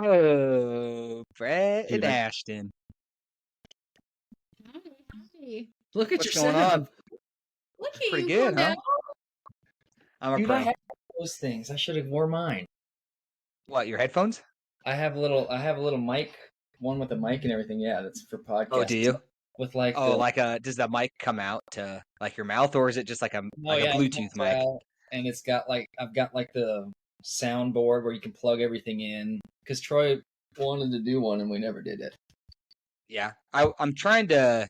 Oh, Brett and Dude, Ashton. Hi. Look at What's your going setup. on? Look at Pretty you, good, huh? Cordell. I'm a Dude, pro. I have those things. I should have wore mine. What, your headphones? I have a little mic, one with a mic and everything. Yeah, that's for podcasts. Oh, do you? With like Oh, does the mic come out to like your mouth, or is it just like a Bluetooth mic? And it's got I've got like the soundboard where you can plug everything in. Because Troy wanted to do one and we never did it. Yeah, I'm trying to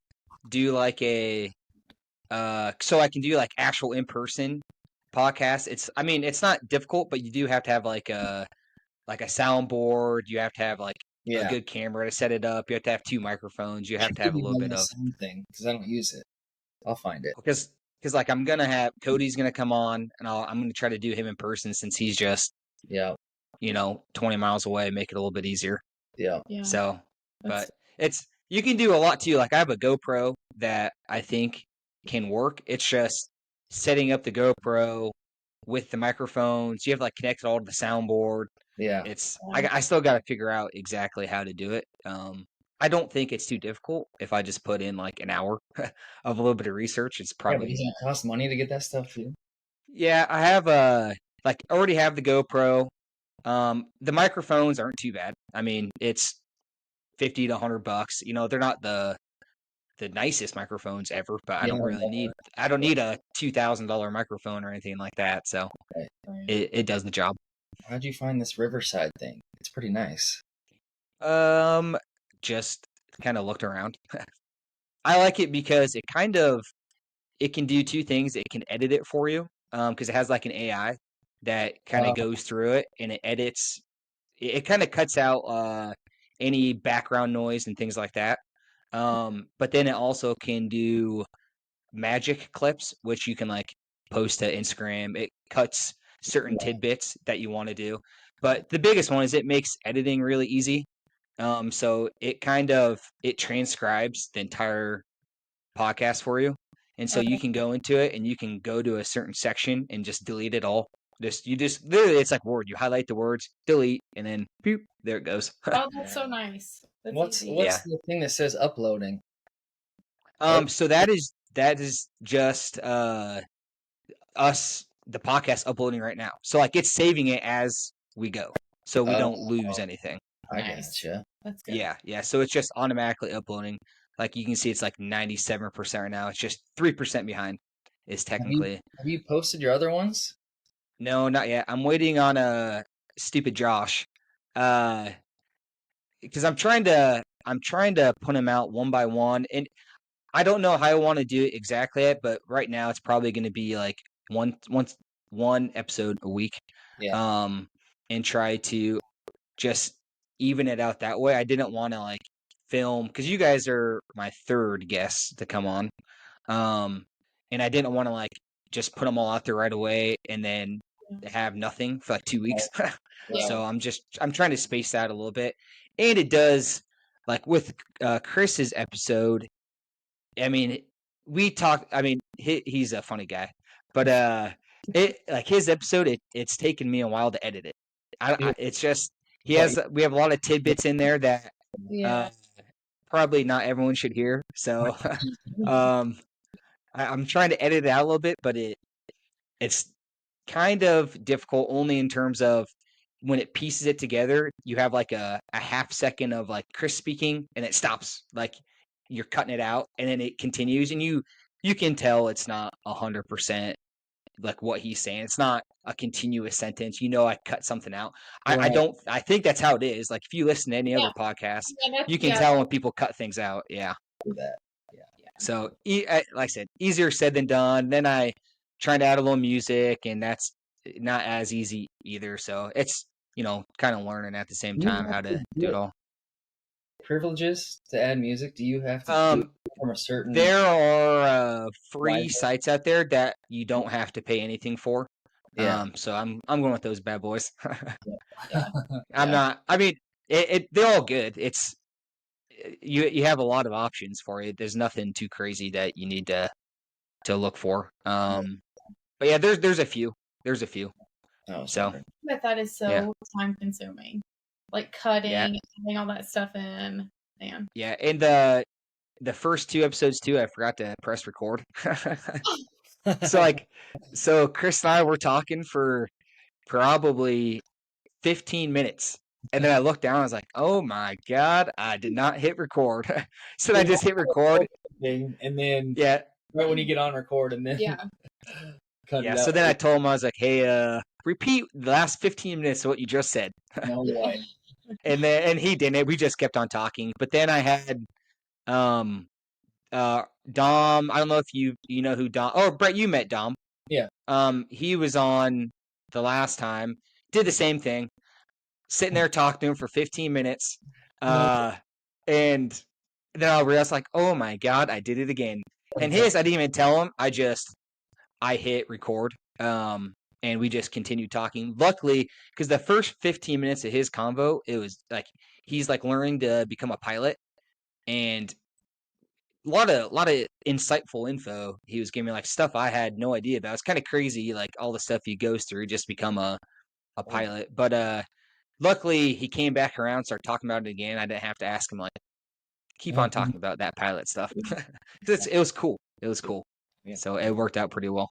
do like a so I can do like actual in person podcasts. It's not difficult, but you do have to have like a soundboard. You have to have like a good camera to set it up. You have to have 2 microphones. You have to have a little bit of something because I don't use it. I'll find it because like I'm gonna have Cody's gonna come on and I'm gonna try to do him in person since he's just 20 miles away. Make it a little bit easier. Yeah. So, but you can do a lot too. Like I have a GoPro that I think can work. It's just setting up the GoPro with the microphones. You have to like connect it all to the soundboard. Yeah. I still got to figure out exactly how to do it. I don't think it's too difficult if I just put in like an hour of a little bit of research. It's probably doesn't it cost money to get that stuff too? Yeah, I have already have the GoPro. The microphones aren't too bad. I mean, it's $50 to $100. They're not the nicest microphones ever, but I don't need a $2,000 microphone or anything like that. So it does the job. How'd you find this Riverside thing? It's pretty nice. Just kind of looked around. I like it because it can do 2 things. It can edit it for you, because it has like an AI that kind of goes through it and it edits. It kind of cuts out any background noise and things like that. But then it also can do magic clips, which you can like post to Instagram. It cuts certain tidbits that you want to do. But the biggest one is it makes editing really easy. So it transcribes the entire podcast for you. And so you can go into it and you can go to a certain section and just delete it all. Literally, it's like Word. You highlight the words, delete, and then boop, there it goes. Oh, that's so nice. That's what's easy. the thing that says uploading? So that is just us, the podcast uploading right now. So like it's saving it as we go, so we don't lose anything. I gotcha. That's good. Yeah. So it's just automatically uploading. Like you can see, it's like 97% right now. It's just 3% behind. Is technically. Have you posted your other ones? No, not yet. I'm waiting on stupid Josh, because I'm trying to put them out one by one, and I don't know how I want to do it exactly yet. But right now, it's probably going to be like one episode a week. Yeah. And try to just even it out that way. I didn't want to like film because you guys are my 3rd guest to come on, and I didn't want to like just put them all out there right away and then have nothing for like 2 weeks. So I'm trying to space out a little bit, and it does like with Chris's episode. I mean, we talk. I mean, he's a funny guy, but like his episode, it's taken me a while to edit it. It's just we have a lot of tidbits in there that probably not everyone should hear. So I'm trying to edit it out a little bit, but it's kind of difficult only in terms of when it pieces it together. You have like a half second of like Chris speaking, and it stops. Like you're cutting it out, and then it continues, and you can tell it's not 100% like what he's saying. It's not a continuous sentence. I cut something out. I think that's how it is. Like if you listen to any other podcast, you can tell when people cut things out. Yeah. So like I said, easier said than done. Then I tried to add a little music, and that's not as easy either. So it's kind of learning at the same time how to do it all. Privileges to add music? Do you have to do it from a certain? There are free sites out there that you don't have to pay anything for. Yeah. So I'm going with those bad boys. I'm not. I mean, they're all good. It's you have a lot of options for it. There's nothing too crazy that you need to look for. But yeah, there's a few. There's a few. Oh, so. But that is so time consuming. like cutting, Yeah. adding all that stuff in. Man. Yeah, and the first 2 episodes too, I forgot to press record. So Chris and I were talking for probably 15 minutes. And then I looked down, I was like, oh my God, I did not hit record. So I just hit record. And then Yeah. right when you get on record and then Yeah. cut Yeah. it So out. then I told him, I was like, hey, repeat the last 15 minutes of what you just said. No way. And he didn't. We just kept on talking. But then I had Dom. I don't know if you know who Dom. Oh, Brett, you met Dom. Yeah. He was on the last time. Did the same thing. Sitting there talking to him for 15 minutes. And then I realized, like, oh my God, I did it again. And his, I didn't even tell him. I hit record. And we just continued talking. Luckily, because the first 15 minutes of his convo, it was like he's like learning to become a pilot, and a lot of insightful info he was giving me, like stuff I had no idea about. It's kind of crazy, like all the stuff he goes through just become a pilot. But luckily he came back around, started talking about it again. I didn't have to ask him, like, keep on talking about that pilot stuff. It was cool. It was cool. Yeah. So it worked out pretty well.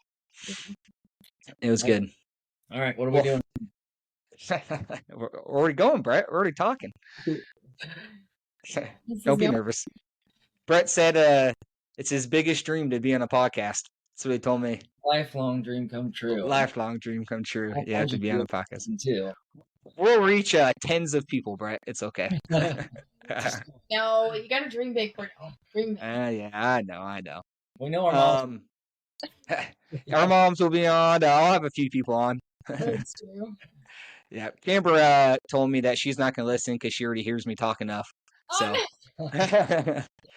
It was good. All right, what are we doing? We're already going, Brett. We're already talking. Don't be nervous. Brett said it's his biggest dream to be on a podcast. That's what he told me. Lifelong dream come true. Lifelong dream come true. Yeah, to be on a podcast. Too. We'll reach tens of people, Brett. It's okay. No, you gotta dream big, Cordell. Dream big. Yeah, I know. We know our moms. Our moms will be on. I'll have a few people on. That's true. Yeah, Amber told me that she's not going to listen because she already hears me talk enough. So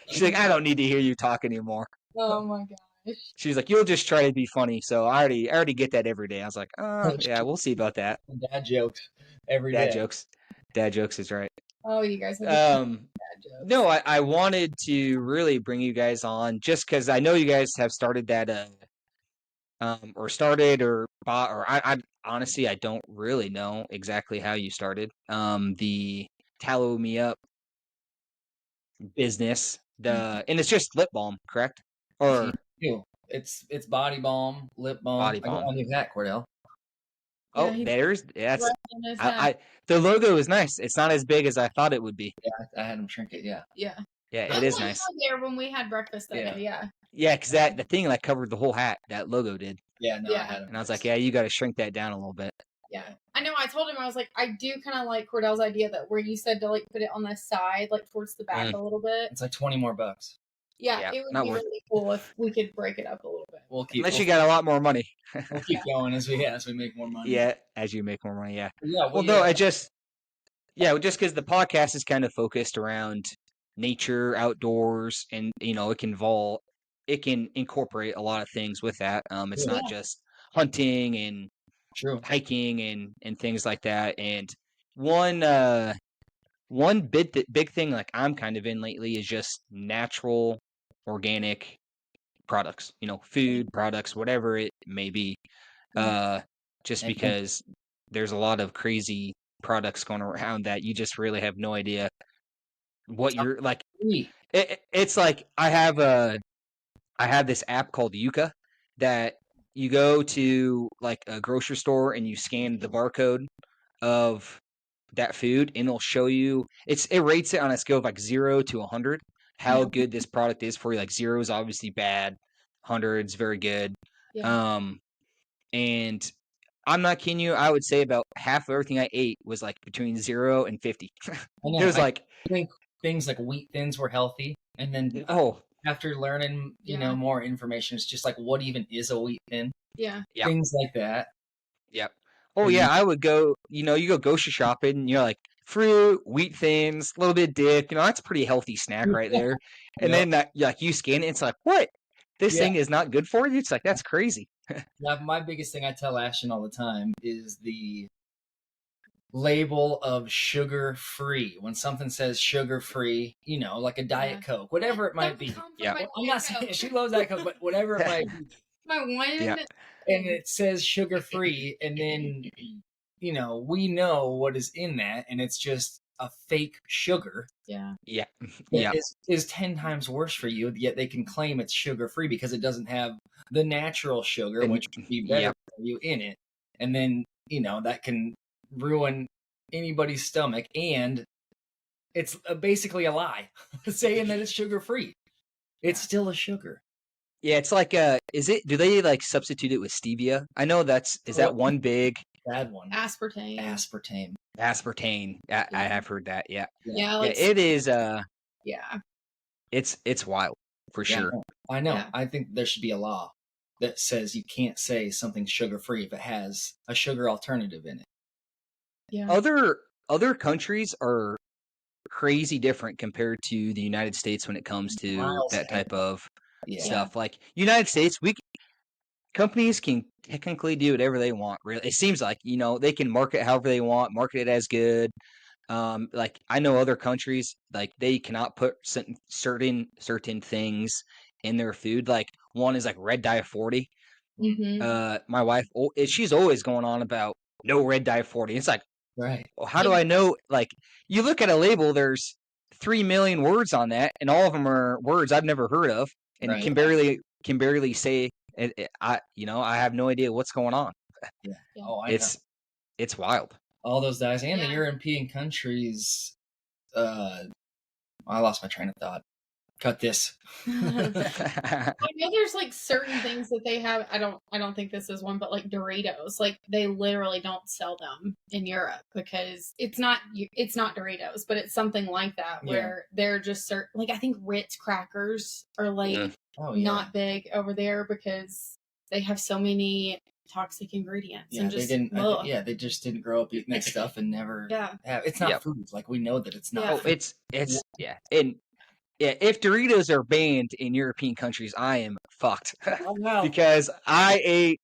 she's like, I don't need to hear you talk anymore. Oh my gosh. She's like, you'll just try to be funny. So I already get that every day. I was like, oh yeah, we'll see about that. Dad jokes every day. Dad jokes is right. Oh, you guys have dad jokes. No, I wanted to really bring you guys on just because I know you guys have started that or started or bought, or I honestly I don't really know exactly how you started the Tallow Me Up business, and it's just lip balm, correct? Or it's body balm, lip balm. Body balm. I got one of that, Cordell. Oh, that's the logo is nice. It's not as big as I thought it would be. Yeah, I had him shrink it. Yeah, it is nice. There when we had breakfast that day. Yeah, because the thing like covered the whole hat. That logo did. Yeah, no, I had him. And I was like, yeah, you got to shrink that down a little bit. Yeah, I know. I told him, I was like, I do kind of like Cordell's idea that where you said to like put it on the side, like towards the back a little bit. It's like $20 more. Yeah, it would be really cool if we could break it up a little bit. Unless you got a lot more money. We'll keep going as we make more money. Yeah, as you make more money. Yeah. Just because the podcast is kind of focused around nature, outdoors, and it can incorporate a lot of things with that. It's not just hunting and hiking and things like that. And one big thing like I'm kind of in lately is just natural, organic products. Food products, whatever it may be. Just because there's a lot of crazy products going around that you just really have no idea what you're like. It's like I have this app called Yuka that you go to like a grocery store and you scan the barcode of that food and it'll show you it rates it on a scale of like 0 to 100 how good this product is for you. Like 0 is obviously bad, 100 is very good. And I'm not kidding you, I would say about half of everything I ate was like between 0 and 50. It was I think things like wheat thins were healthy, and then after learning more information, it's just like what even is a wheat thin? Things like that. I would go, you go grocery shopping and you're like fruit, wheat thins, a little bit of dip, that's a pretty healthy snack right there. And then you scan it, it's like, what? This thing is not good for you? It's like, that's crazy. My biggest thing I tell Ashton all the time is the label of sugar free. When something says sugar free, like a Diet Coke, whatever it might be. I'm not saying she loves Diet Coke, but whatever it might be. My one. And it says sugar free, and then we know what is in that, and it's just a fake sugar Yeah. Yeah. that Yeah. is 10 times worse for you, yet they can claim it's sugar-free because it doesn't have the natural sugar, which would be better Yep. for you in it. And then, that can ruin anybody's stomach, and it's basically a lie saying that it's sugar-free. It's still a sugar. Yeah, it's like do they like substitute it with stevia? I know is that one big Bad one. Aspartame. aspartame. I Yeah. have heard that. Yeah. Yeah. Yeah, Like, it is yeah. it's wild for Yeah, sure. I know. Yeah. I think there should be a law that says you can't say something's sugar-free if it has a sugar alternative in it. Yeah. Other countries are crazy different compared to the United States when it comes to Miles that ahead. type of Yeah. stuff. Like United States, companies can technically do whatever they want. Really, it seems like they can market however they want, market it as good. Like I know other countries, like they cannot put certain things in their food. Like one is like red dye 40. My wife, she's always going on about no red dye 40. It's like, Right. well, how do I know? Like you look at a label, there's 3 million words on that, and all of them are words I've never heard of, and Right. can barely say. I have no idea what's going on. Yeah. Yeah. Oh, I know. It's wild. All those dyes and the Yeah. European countries. I lost my train of thought. Cut this. I know there's like certain things that they have. I don't think this is one, but like Doritos, like they literally don't sell them in Europe because it's not Doritos, but it's something like that where they're just certain. Like I think Ritz crackers are like not big over there because they have so many toxic ingredients. Yeah, and just, they didn't. They just didn't grow up eating that stuff and never. Yeah. Have. It's not food. Like we know that it's not. Yeah. Oh, it's and. Yeah, if Doritos are banned in European countries, I am fucked. Oh, wow. Because I ate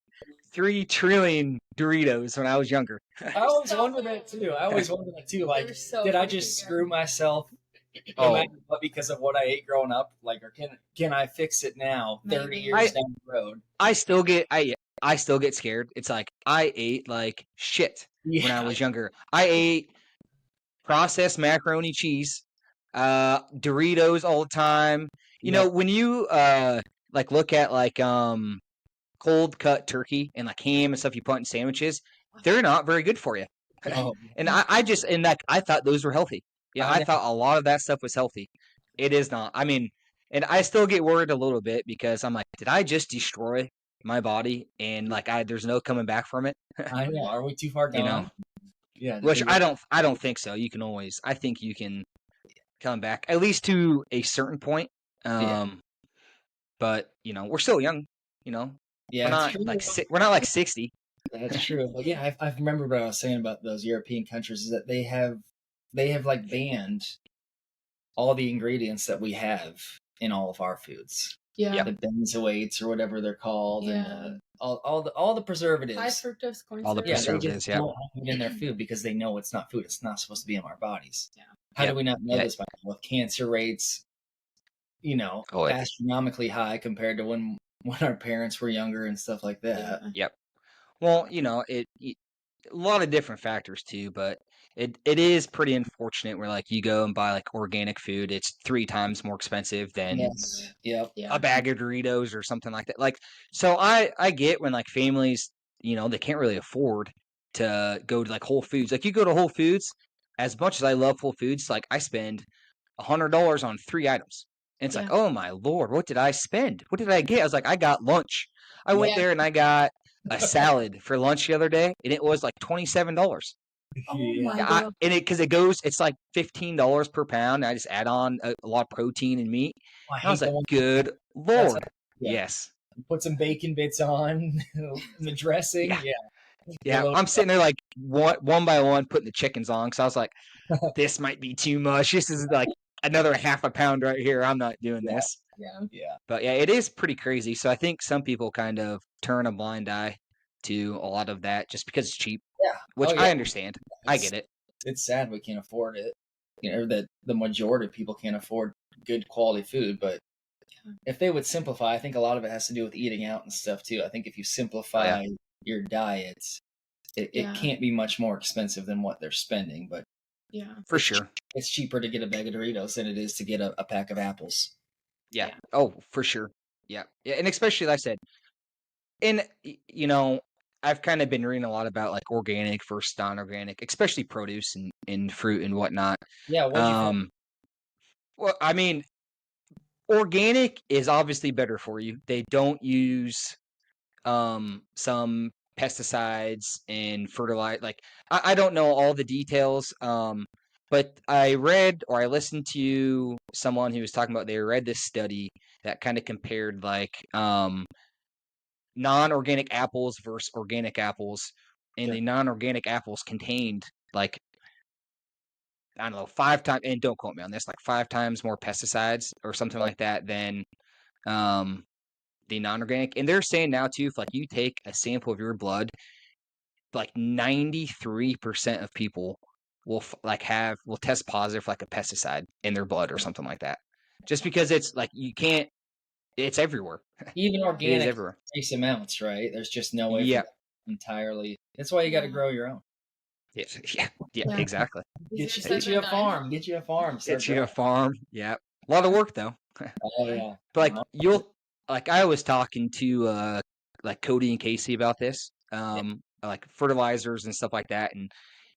3 trillion Doritos when I was younger. I always wonder that too. Like, did I just screw myself because of what I ate growing up? Like, or can I fix it now, 30 years down the road? I still get scared. It's like I ate like shit when I was younger. I ate processed macaroni cheese, Doritos all the time. You know, when you like look at like cold cut turkey and like ham and stuff you put in sandwiches, they're not very good for you. And I thought those were healthy. Yeah, I thought a lot of that stuff was healthy. It is not. I mean, and I still get worried a little bit because I'm like, did I just destroy my body and like there's no coming back from it? I know. Are we too far gone? Yeah. Which I don't think so. You can always. I think you can come back at least to a certain point. But we're still young. Yeah, we're not like 60. That's true. But yeah, I remember what I was saying about those European countries is that they have like banned all the ingredients that we have in all of our foods. Yeah. The benzoates or whatever they're called, and all the preservatives. High fructose corn syrup. All the preservatives, they just don't have it in their food because they know it's not food. It's not supposed to be in our bodies. Yeah. How do we not know this by now? With cancer rates, astronomically high compared to when our parents were younger and stuff like that. Yep. Well, a lot of different factors too, but it is pretty unfortunate where like you go and buy like organic food, it's 3 times more expensive than a bag of Doritos or something like that. Like, so I get when like families, they can't really afford to go to like Whole Foods. Like you go to Whole Foods, as much as I love Whole Foods, like I spend $100 on 3 items. And it's like, oh my Lord, what did I spend? What did I get? I was like, I got lunch. I went there and I got a salad for lunch the other day, and it was like $27. Oh my God. And it's like $15 per pound. I just add on a lot of protein and meat. And I was like, good Lord. Yes. Put some bacon bits on the dressing. Yeah. I'm sitting there like one by one putting the chickens on because I was like, this might be too much. This is like another half a pound right here. I'm not doing this. Yeah. But yeah, it is pretty crazy. So I think some people kind of turn a blind eye to a lot of that just because it's cheap. Yeah. Which I understand. I get it. It's sad we can't afford it. That the majority of people can't afford good quality food, but if they would simplify, I think a lot of it has to do with eating out and stuff too. I think if you simplify your diet it can't be much more expensive than what they're spending, but for sure. It's cheaper to get a bag of Doritos than it is to get a pack of apples. Yeah. Oh, for sure. Yeah. Yeah. And especially, like I said, and, you know, I've kind of been reading a lot about like organic versus non-organic, especially produce and fruit and whatnot. Yeah. What'd you think? Well, I mean, organic is obviously better for you. They don't use some pesticides and fertilize. Like I don't know all the details. But I read or I listened to someone who was talking about they read this study that kind of compared like non-organic apples versus organic apples, and Sure. the non-organic apples contained like I don't know 5 times, and don't quote me on this, like 5 times more pesticides or something like that than um the non-organic. And they're saying now too, if like you take a sample of your blood, like 93% of people will will test positive for like a pesticide in their blood or something like that, just because it's like you can't. It's everywhere. Even It is organic everywhere. trace amounts, right? There's just no way for Yeah. that entirely. That's why you got to grow your own. Yeah. Exactly. Get you a farm. Get you a farm. Get you a farm. Yeah. A lot of work though. Oh yeah. But like I was talking to like Cody and Casey about this, like fertilizers and stuff like that, and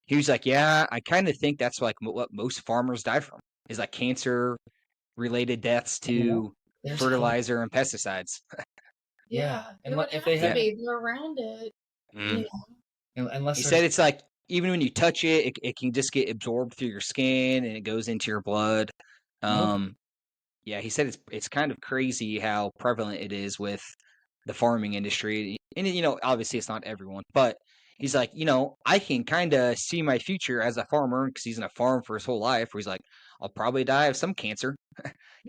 he was like, "Yeah, I kind of think that's like what most farmers die from is like cancer related deaths to fertilizer and pesticides." Yeah, and if they have they're around it, Mm. Unless he said it's like even when you touch it, it can just get absorbed through your skin and it goes into your blood. Yeah, he said it's kind of crazy how prevalent it is with the farming industry. And you know, obviously it's not everyone, but he's like, you know, I can kind of see my future as a farmer because he's in a farm for his whole life. Where he's like, I'll probably die of some cancer.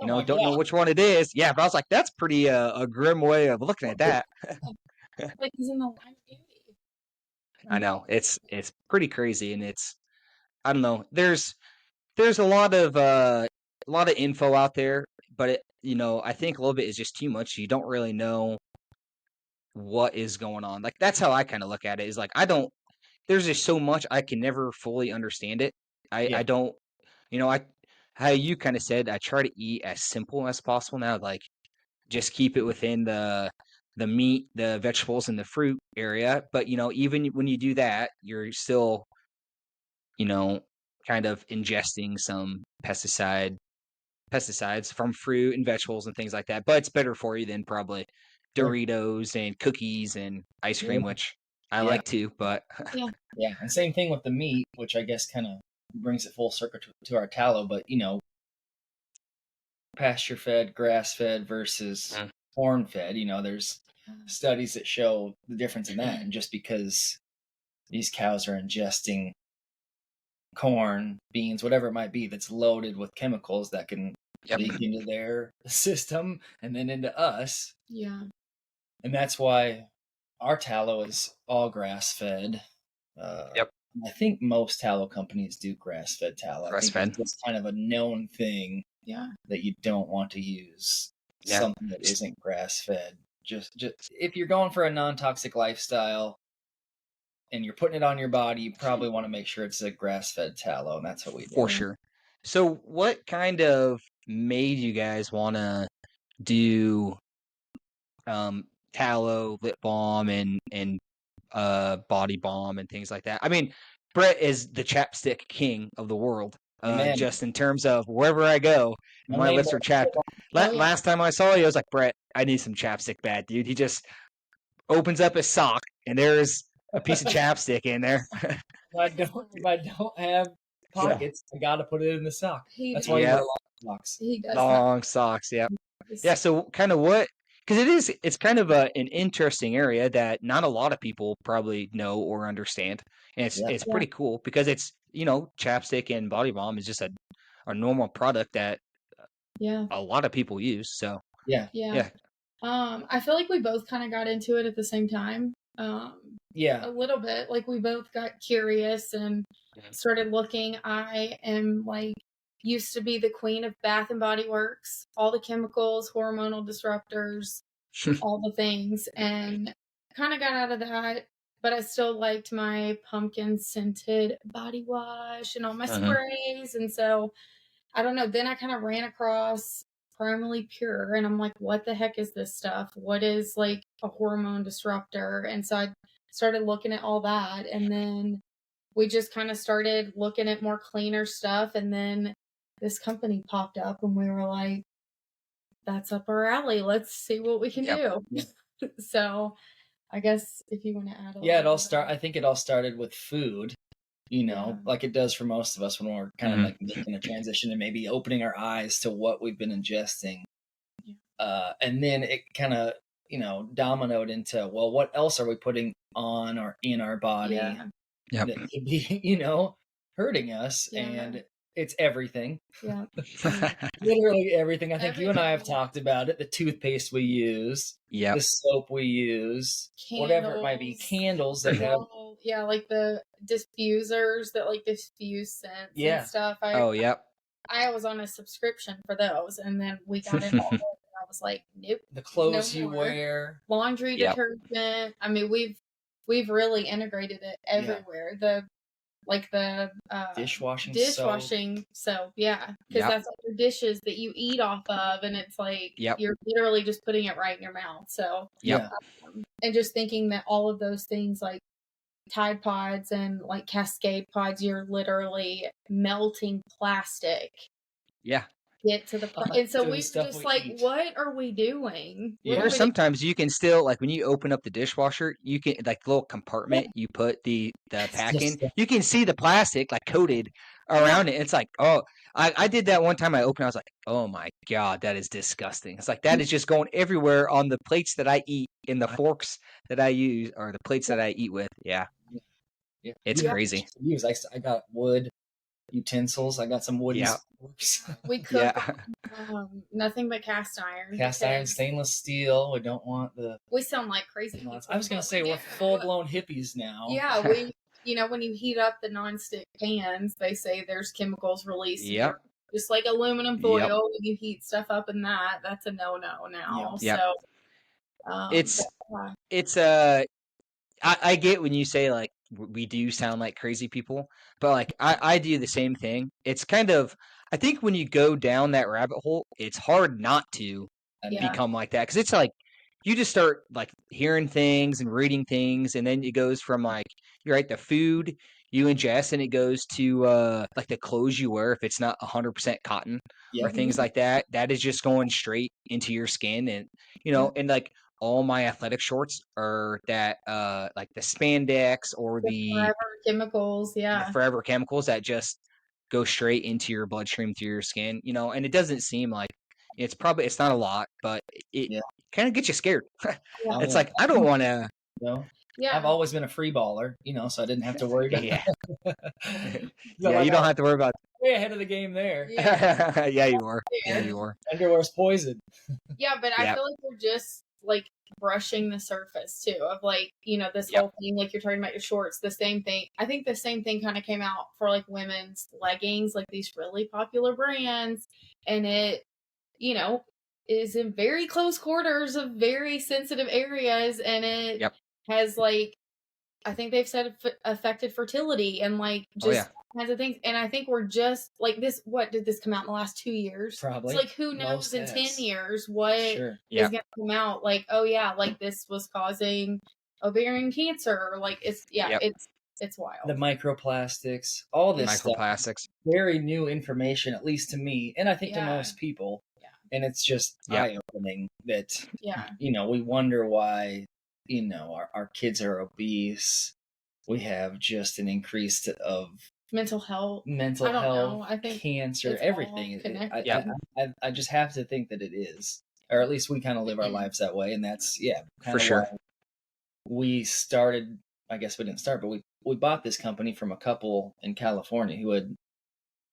You know, don't know which one it is. Yeah, but I was like, that's pretty a grim way of looking at that. Like he's in the line of duty. I know it's pretty crazy, and it's I don't know. There's a lot of info out there, but you know, I think a little bit is just too much. You don't really know what is going on. Like that's how I kind of look at it. Is like there's just so much I can never fully understand it. I don't, you know, how you kind of said I try to eat as simple as possible now. Like just keep it within the meat, the vegetables, and the fruit area. But you know, even when you do that, you're still, you know, kind of ingesting some pesticides from fruit and vegetables and things like that. But it's better for you than probably Doritos and cookies and ice cream, which I like too. But yeah, and same thing with the meat, which I guess kind of brings it full circle to our tallow. But you know, pasture fed, grass fed versus corn fed. You know, there's studies that show the difference in that, and just because these cows are ingesting corn, beans, whatever it might be, that's loaded with chemicals that can leak into their system and then into us. Yeah. And that's why our tallow is all grass fed. I think most tallow companies do grass fed tallow. I think it's kind of a known thing. Yeah. That you don't want to use something that isn't grass fed. Just if you're going for a non-toxic lifestyle and you're putting it on your body, you probably want to make sure it's a grass-fed tallow, and that's what we do. For sure. So what kind of made you guys want to do tallow, lip balm, and body balm and things like that? I mean, Brett is the chapstick king of the world. Just in terms of wherever I go, my lips are chapped. Last time I saw you, I was like, Brett, I need some chapstick bad, dude. He just opens up his sock, and there's a piece of chapstick in there. If I don't have pockets, I gotta put it in the sock. That's why you wear long socks. He does long socks, yeah. Yeah, so kind of what, because it's kind of an interesting area that not a lot of people probably know or understand. And it's pretty cool because it's, you know, chapstick and body balm is just a normal product that a lot of people use. So yeah. I feel like we both kind of got into it at the same time. A little bit. Like we both got curious and started looking. I am like used to be the queen of Bath and Body Works, all the chemicals, hormonal disruptors, all the things, and kind of got out of that. but I still liked my pumpkin scented body wash and all my Mhm. sprays. And so I don't know. Then I kind of ran across Primally Pure, and I'm like, what the heck is this stuff? What is like a hormone disruptor? And so I started looking at all that, and then we just kind of started looking at more cleaner stuff. And then this company popped up, and we were like, that's up our alley. Let's see what we can Yep. do. So I guess if you want to add a Yeah, little I think it all started with food, Yeah. like it does for most of us when we're kind of Mhm. like making a transition and maybe opening our eyes to what we've been ingesting. Yeah. And then it kind of, dominoed into, well, what else are we putting on or in our body Yeah. Yep. that could be, hurting us? Yeah. And it's everything. Yeah. Literally everything. I think you and I have Everything. talked about it. The toothpaste we use, Yep. the soap we use, whatever it might be, candles that have. Well, yeah, like the diffusers that like diffuse scents Yeah. and stuff. Oh, yep. I was on a subscription for those, and then we got it all. And I was like, nope. The clothes No you more. wear. Laundry Yep. detergent. I mean, we've really integrated it everywhere. The Dishwashing soap, yeah, because Yep. that's like your dishes that you eat off of, and it's like Yep. you're literally just putting it right in your mouth. So Yep. and just thinking that all of those things like Tide Pods and like Cascade Pods, you're literally melting plastic. Yeah. Get to the and so To the we were stuff just we like, eat. what are we doing? Yeah. What Or are we sometimes you can still, like when you open up the dishwasher, you can, like the little compartment you put the pack in, you can see the plastic like coated around it. It's like, oh, I did that one time. I opened, I was like, oh my God, that is disgusting. It's like that is just going everywhere on the plates that I eat, in the forks that I use, or the plates that I eat with. Yeah. Yeah. It's You crazy. use. I got wood utensils. I got some wooden Yeah. forks. We cook Yeah. nothing but cast iron. Cast iron, because stainless steel. We don't want the. We sound like crazy people. I was gonna but say we we're do. full blown hippies now. Yeah, when you heat up the nonstick pans, they say there's chemicals released. Yep. Just like aluminum Yep. foil, when you heat stuff up in that, that's a no-no now. Yep. So, It's I get when you say like we do sound like crazy people, but like I do the same thing. It's kind of, I think when you go down that rabbit hole, it's hard not to become like that, because it's like you just start like hearing things and reading things, and then it goes from like, you're right, the food you ingest, and it goes to like the clothes you wear. If it's not 100% cotton or things like that, that is just going straight into your skin. And and like all my athletic shorts are that like the spandex or the forever chemicals, the forever chemicals that just go straight into your bloodstream through your skin, and it doesn't seem like it's not a lot, but it kind of gets you scared. It's like, I don't want to. I've always been a free baller, so I didn't have to worry about Yeah. Yeah, you don't have to worry about way ahead of the game there. Yeah, you are. Yeah, you are. Underwear's poison. Yeah, but I feel like we're just like brushing the surface too of like, this whole thing, like you're talking about your shorts, the same thing. I think the same thing kind of came out for like women's leggings, like these really popular brands, and it, is in very close quarters of very sensitive areas, and it has like, I think they've said affected fertility and like just kinds of things. And I think we're just like this. What did this come out in the last 2 years? Probably. It's like, who knows in 10 years what is going to come out? Like, oh yeah, like this was causing ovarian cancer. Like it's wild. The microplastics, all this microplastics. Stuff, very new information, at least to me, and I think to most people. And it's just eye-opening that we wonder why our kids are obese. We have just an increase of mental health, I think cancer, everything. I just have to think that it is, or at least we kind of live our lives that way, and that's for sure. We started. I guess we didn't start, but we bought this company from a couple in California who had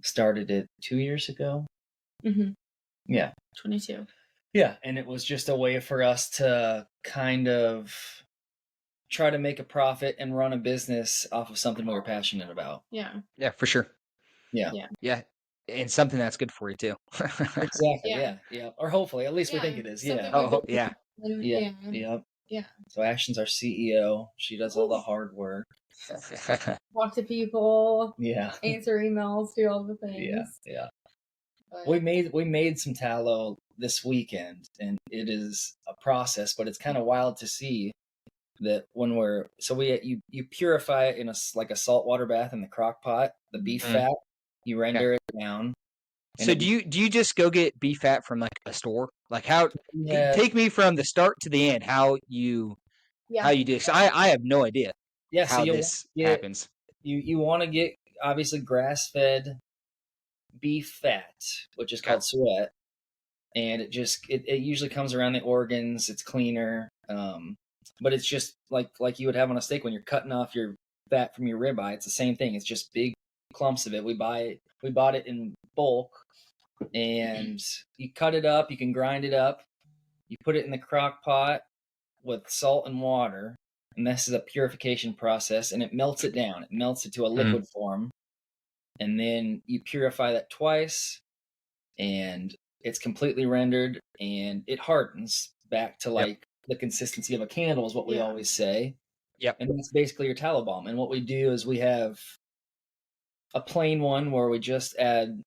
started it 2 years ago. Mm-hmm. Yeah. 22. Yeah, and it was just a way for us to kind of try to make a profit and run a business off of something we were passionate about. Yeah. Yeah, for sure. Yeah. And something that's good for you too. Exactly. Yeah. Or hopefully, at least we think it is. Yeah. Oh, yeah. Yeah. Yeah. So Ashton's our CEO. She does all the hard work. Talk to people. Yeah. Answer emails. Do all the things. Yeah. But We made some tallow this weekend, and it is a process, but it's kind of wild to see that when you purify it in like a saltwater bath in the crock pot, the beef fat, you render it down. So do you just go get beef fat from like a store? Like how? Take me from the start to the end. How you do? So I have no idea. How this happens. You want to get obviously grass fed beef fat, which is called sweat, and it usually comes around the organs. It's cleaner, but it's just like you would have on a steak when you're cutting off your fat from your ribeye. It's the same thing. It's just big clumps of it. We bought it in bulk, and you cut it up. You can grind it up. You put it in the crock pot with salt and water, and this is a purification process, and it melts it down. It melts it to a liquid form, and then you purify that twice, and it's completely rendered, and it hardens back to like the consistency of a candle is what we always say. Yep. And that's basically your tallow balm. And what we do is we have a plain one where we just add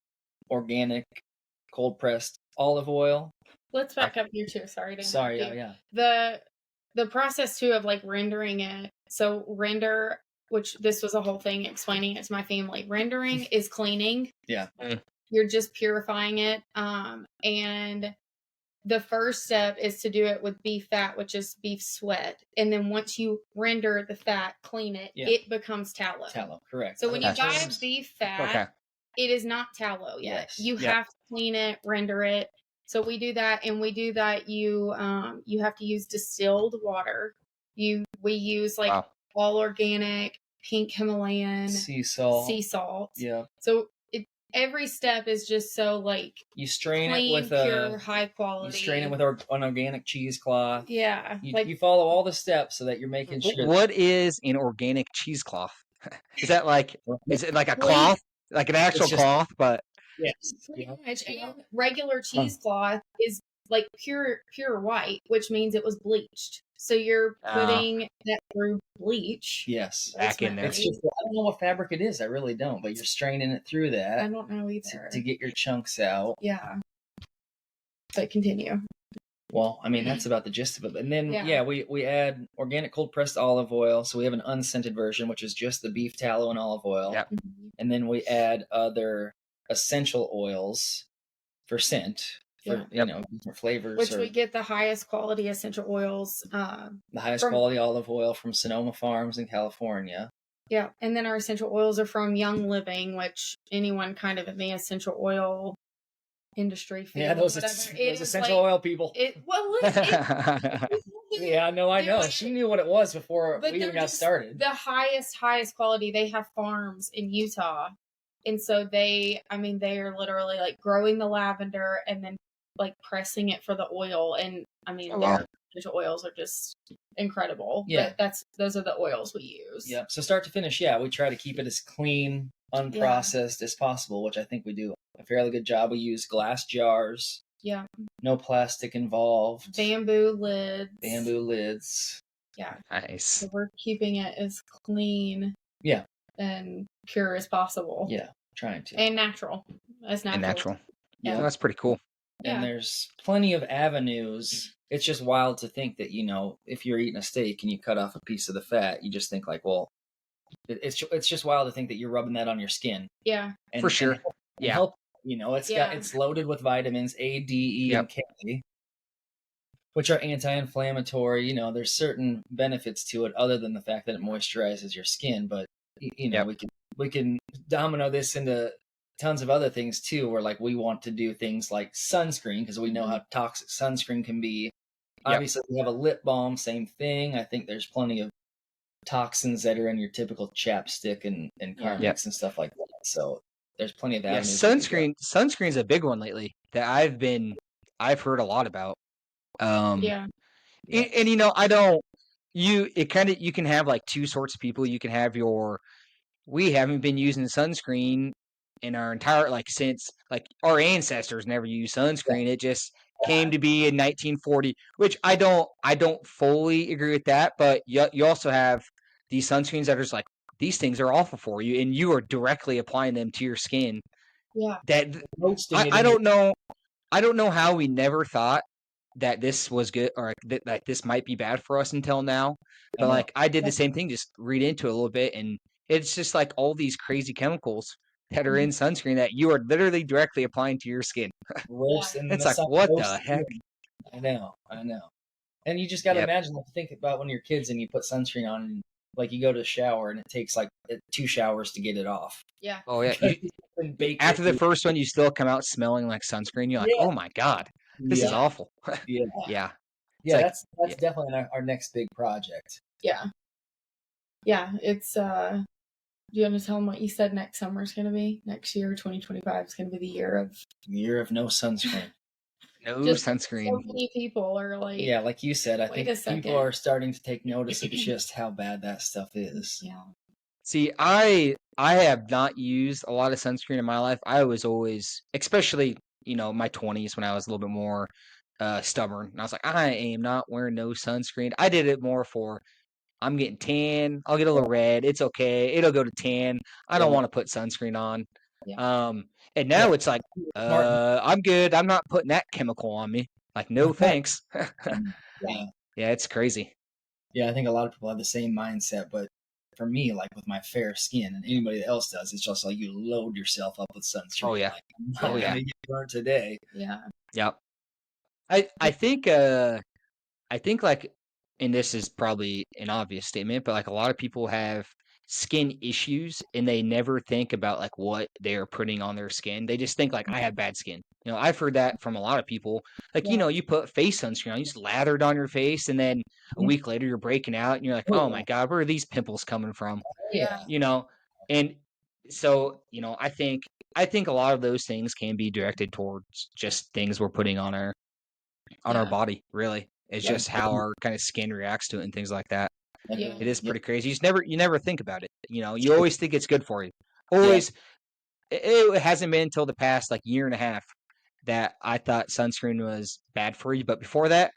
organic cold pressed olive oil. Let's back up here too. Sorry to interrupt Sorry, you. yeah. The process too of like rendering it. So render, which this was a whole thing explaining it to my family. Rendering is cleaning. Yeah. You're just purifying it. And the first step is to do it with beef fat, which is beef sweat. And then once you render the fat, clean it, it becomes tallow. Tallow, correct. So when you buy beef fat, it is not tallow yet. Yes. You have to clean it, render it. So we do that, and we do that. You have to use distilled water. We use like all organic, pink Himalayan sea salt. Yeah. So every step is just so like you strain clean, it with pure, high quality. You strain it with an organic cheesecloth. Yeah. You follow all the steps so that you're making sure. What is an organic cheesecloth? Is that like is it like a cloth? Like an actual cloth, but yes. And regular cheesecloth is like pure white, which means it was bleached. So you're putting that through bleach. Yes. Back in there. It's just, I don't know what fabric it is. I really don't. But you're straining it through that. I don't know either. To get your chunks out. Yeah. But continue. Well, I mean, that's about the gist of it. And then, we add organic cold pressed olive oil. So we have an unscented version, which is just the beef tallow and olive oil. Yep. And then we add other essential oils for scent. For, different flavors. Which we get the highest quality essential oils. The highest quality olive oil from Sonoma Farms in California. Yeah. And then our essential oils are from Young Living, which anyone kind of in the essential oil industry field. Yeah, those essential oil people. Yeah, no, I know. She knew what it was before we even got started. The highest quality. They have farms in Utah. And so they are literally like growing the lavender and then like pressing it for the oil. And I mean, their essential oils are just incredible. Yeah. But those are the oils we use. Yeah. So start to finish, we try to keep it as clean, unprocessed as possible, which I think we do a fairly good job. We use glass jars. Yeah. No plastic involved. Bamboo lids. Yeah. Nice. So we're keeping it as clean. Yeah. And pure as possible. Yeah. Trying to. And natural. Yeah. That's pretty cool. And there's plenty of avenues. It's just wild to think that, if you're eating a steak and you cut off a piece of the fat, you just think like, well, it's just wild to think that you're rubbing that on your skin. Yeah. For sure. It's loaded with vitamins A, D, E, and K, which are anti-inflammatory. There's certain benefits to it other than the fact that it moisturizes your skin. But we can domino this into tons of other things too, where like we want to do things like sunscreen because we know how toxic sunscreen can be. Obviously, we have a lip balm, same thing. I think there's plenty of toxins that are in your typical chapstick and Carmex and stuff like that. So there's plenty of avenues. Sunscreen's a big one lately that I've heard a lot about. And you can have like two sorts of people. You can have we haven't been using sunscreen in our entire since our ancestors never used sunscreen. came to be in 1940, which I don't fully agree with that, but you also have these sunscreens that are just like, these things are awful for you, and you are directly applying them to your skin. Yeah. That Roasting it I in your- don't know how we never thought that this was good, or that this might be bad for us until now. I But know. like, I did the same thing, just read into it a little bit, and it's just like all these crazy chemicals that are in sunscreen that you are literally directly applying to your skin. Worse than It's the like, sun what the roasting heck? you. I know. And you just got to Yep. imagine, like, think about when you're kids and you put sunscreen on, and like you go to the shower and it takes like 2 showers to get it off. Yeah. Oh yeah. Because it's been baked After the into- first one, you still come out smelling like sunscreen. You're like, Yeah. oh my god, this is Yeah. awful. Yeah. Yeah. Yeah, like- that's yeah. definitely our next big project. Yeah. Yeah. It's do you want to tell them what you said next summer is going to be? Next year, 2025 is going to be the year of Year of no sunscreen. No just sunscreen. so many people are like, Yeah, like you said, I Wait think a second. people are starting to take notice of just how bad that stuff is. yeah. See, I have not used a lot of sunscreen in my life. I was always, especially my 20s, when I was a little bit more stubborn. And I was like, I am not wearing no sunscreen. I did it more for, I'm getting tan. I'll get a little red. It's okay. It'll go to tan. I don't Yeah. want to put sunscreen on. Yeah. And now Yeah. it's like, Smart. I'm good. I'm not putting that chemical on me. Like, no thanks. Yeah. Yeah, it's crazy. Yeah, I think a lot of people have the same mindset, but for me, like with my fair skin and anybody else does, it's just like you load yourself up with sunscreen. Oh, yeah. Like, I'm not Oh, yeah. gonna get burnt today. Yeah. Yep. I think like, and this is probably an obvious statement, but like a lot of people have skin issues and they never think about like what they're putting on their skin. They just think like, I have bad skin. I've heard that from a lot of people. Like, Yeah. you put face sunscreen on, you just lather it on your face, and then a week later you're breaking out and you're like, oh my God, where are these pimples coming from? Yeah. And so, I think a lot of those things can be directed towards just things we're putting on our Yeah. body, really. It's Yeah. just how our kind of skin reacts to it and things like that. Yeah. It is pretty crazy. You never think about it. You always think it's good for you. Always. It hasn't been until the past like year and a half that I thought sunscreen was bad for you. But before that,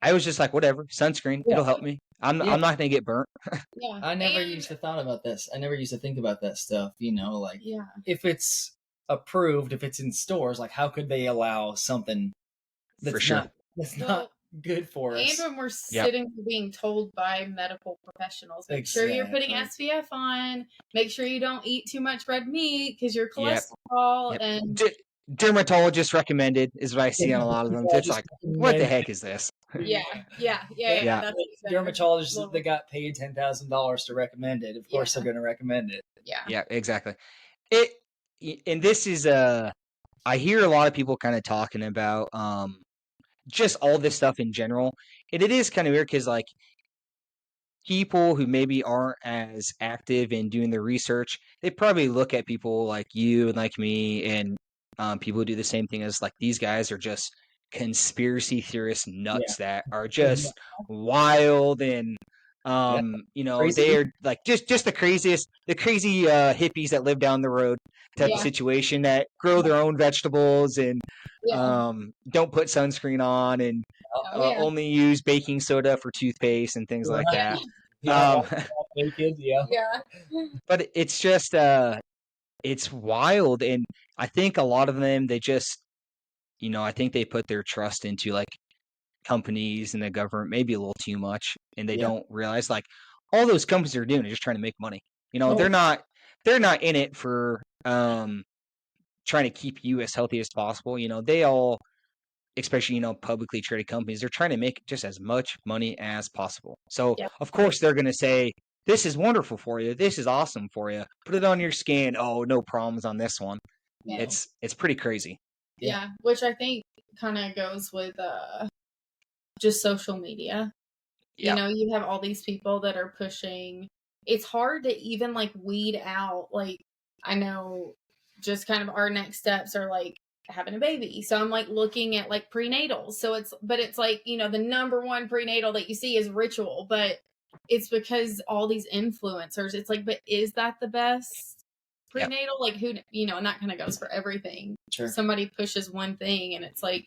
I was just like, whatever, sunscreen, Yeah. it'll help me. I'm Yeah. not gonna get burnt. Yeah. I never And- used to thought about this. I never used to think about that stuff. Like Yeah. if it's approved, if it's in stores, like how could they allow something that's For sure. that's Well, not good for us? And when we're Yep. sitting being told by medical professionals, make sure you're putting Exactly. SPF on, make sure you don't eat too much red meat because your Yep. cholesterol Yep. and Dermatologist recommended is what I see on a lot of them. It's like, what the heck is this? yeah. Yeah. That's what you said. Dermatologists Little- that got paid $10,000 to recommend it. Of course, Yeah. they're going to recommend it. Yeah. Yeah, exactly. And this is I hear a lot of people kind of talking about just all this stuff in general, and it is kind of weird because like people who maybe aren't as active in doing the research, they probably look at people like you and like me and people who do the same thing as like, these guys are just conspiracy theorist nuts that are just wild and Crazy. they're like just the crazy hippies that live down the road type of Yeah. situation, that grow their own vegetables and Yeah. don't put sunscreen on and Oh, yeah. only use baking soda for toothpaste and things like that. Yeah, Um, naked. Yeah. Yeah. but it's just it's wild, and I think a lot of them, they just I think they put their trust into like companies and the government maybe a little too much, and they Yeah. don't realize like all those companies are doing is just trying to make money. Oh. They're not in it for trying to keep you as healthy as possible. They all, especially publicly traded companies, they're trying to make just as much money as possible. So Yeah. of course they're going to say, this is wonderful for you, this is awesome for you, put it on your skin, oh, no problems on this one. Yeah. It's pretty crazy. Yeah, which I think kind of goes with just social media. Yeah. You have all these people that are pushing. It's hard to even like weed out. Like, I know just kind of our next steps are like having a baby. So I'm like looking at like prenatals. So it's like, the number one prenatal that you see is Ritual, but it's because all these influencers, it's like, but is that the best prenatal? Like who, and that kind of goes for everything. Sure. Somebody pushes one thing and it's like,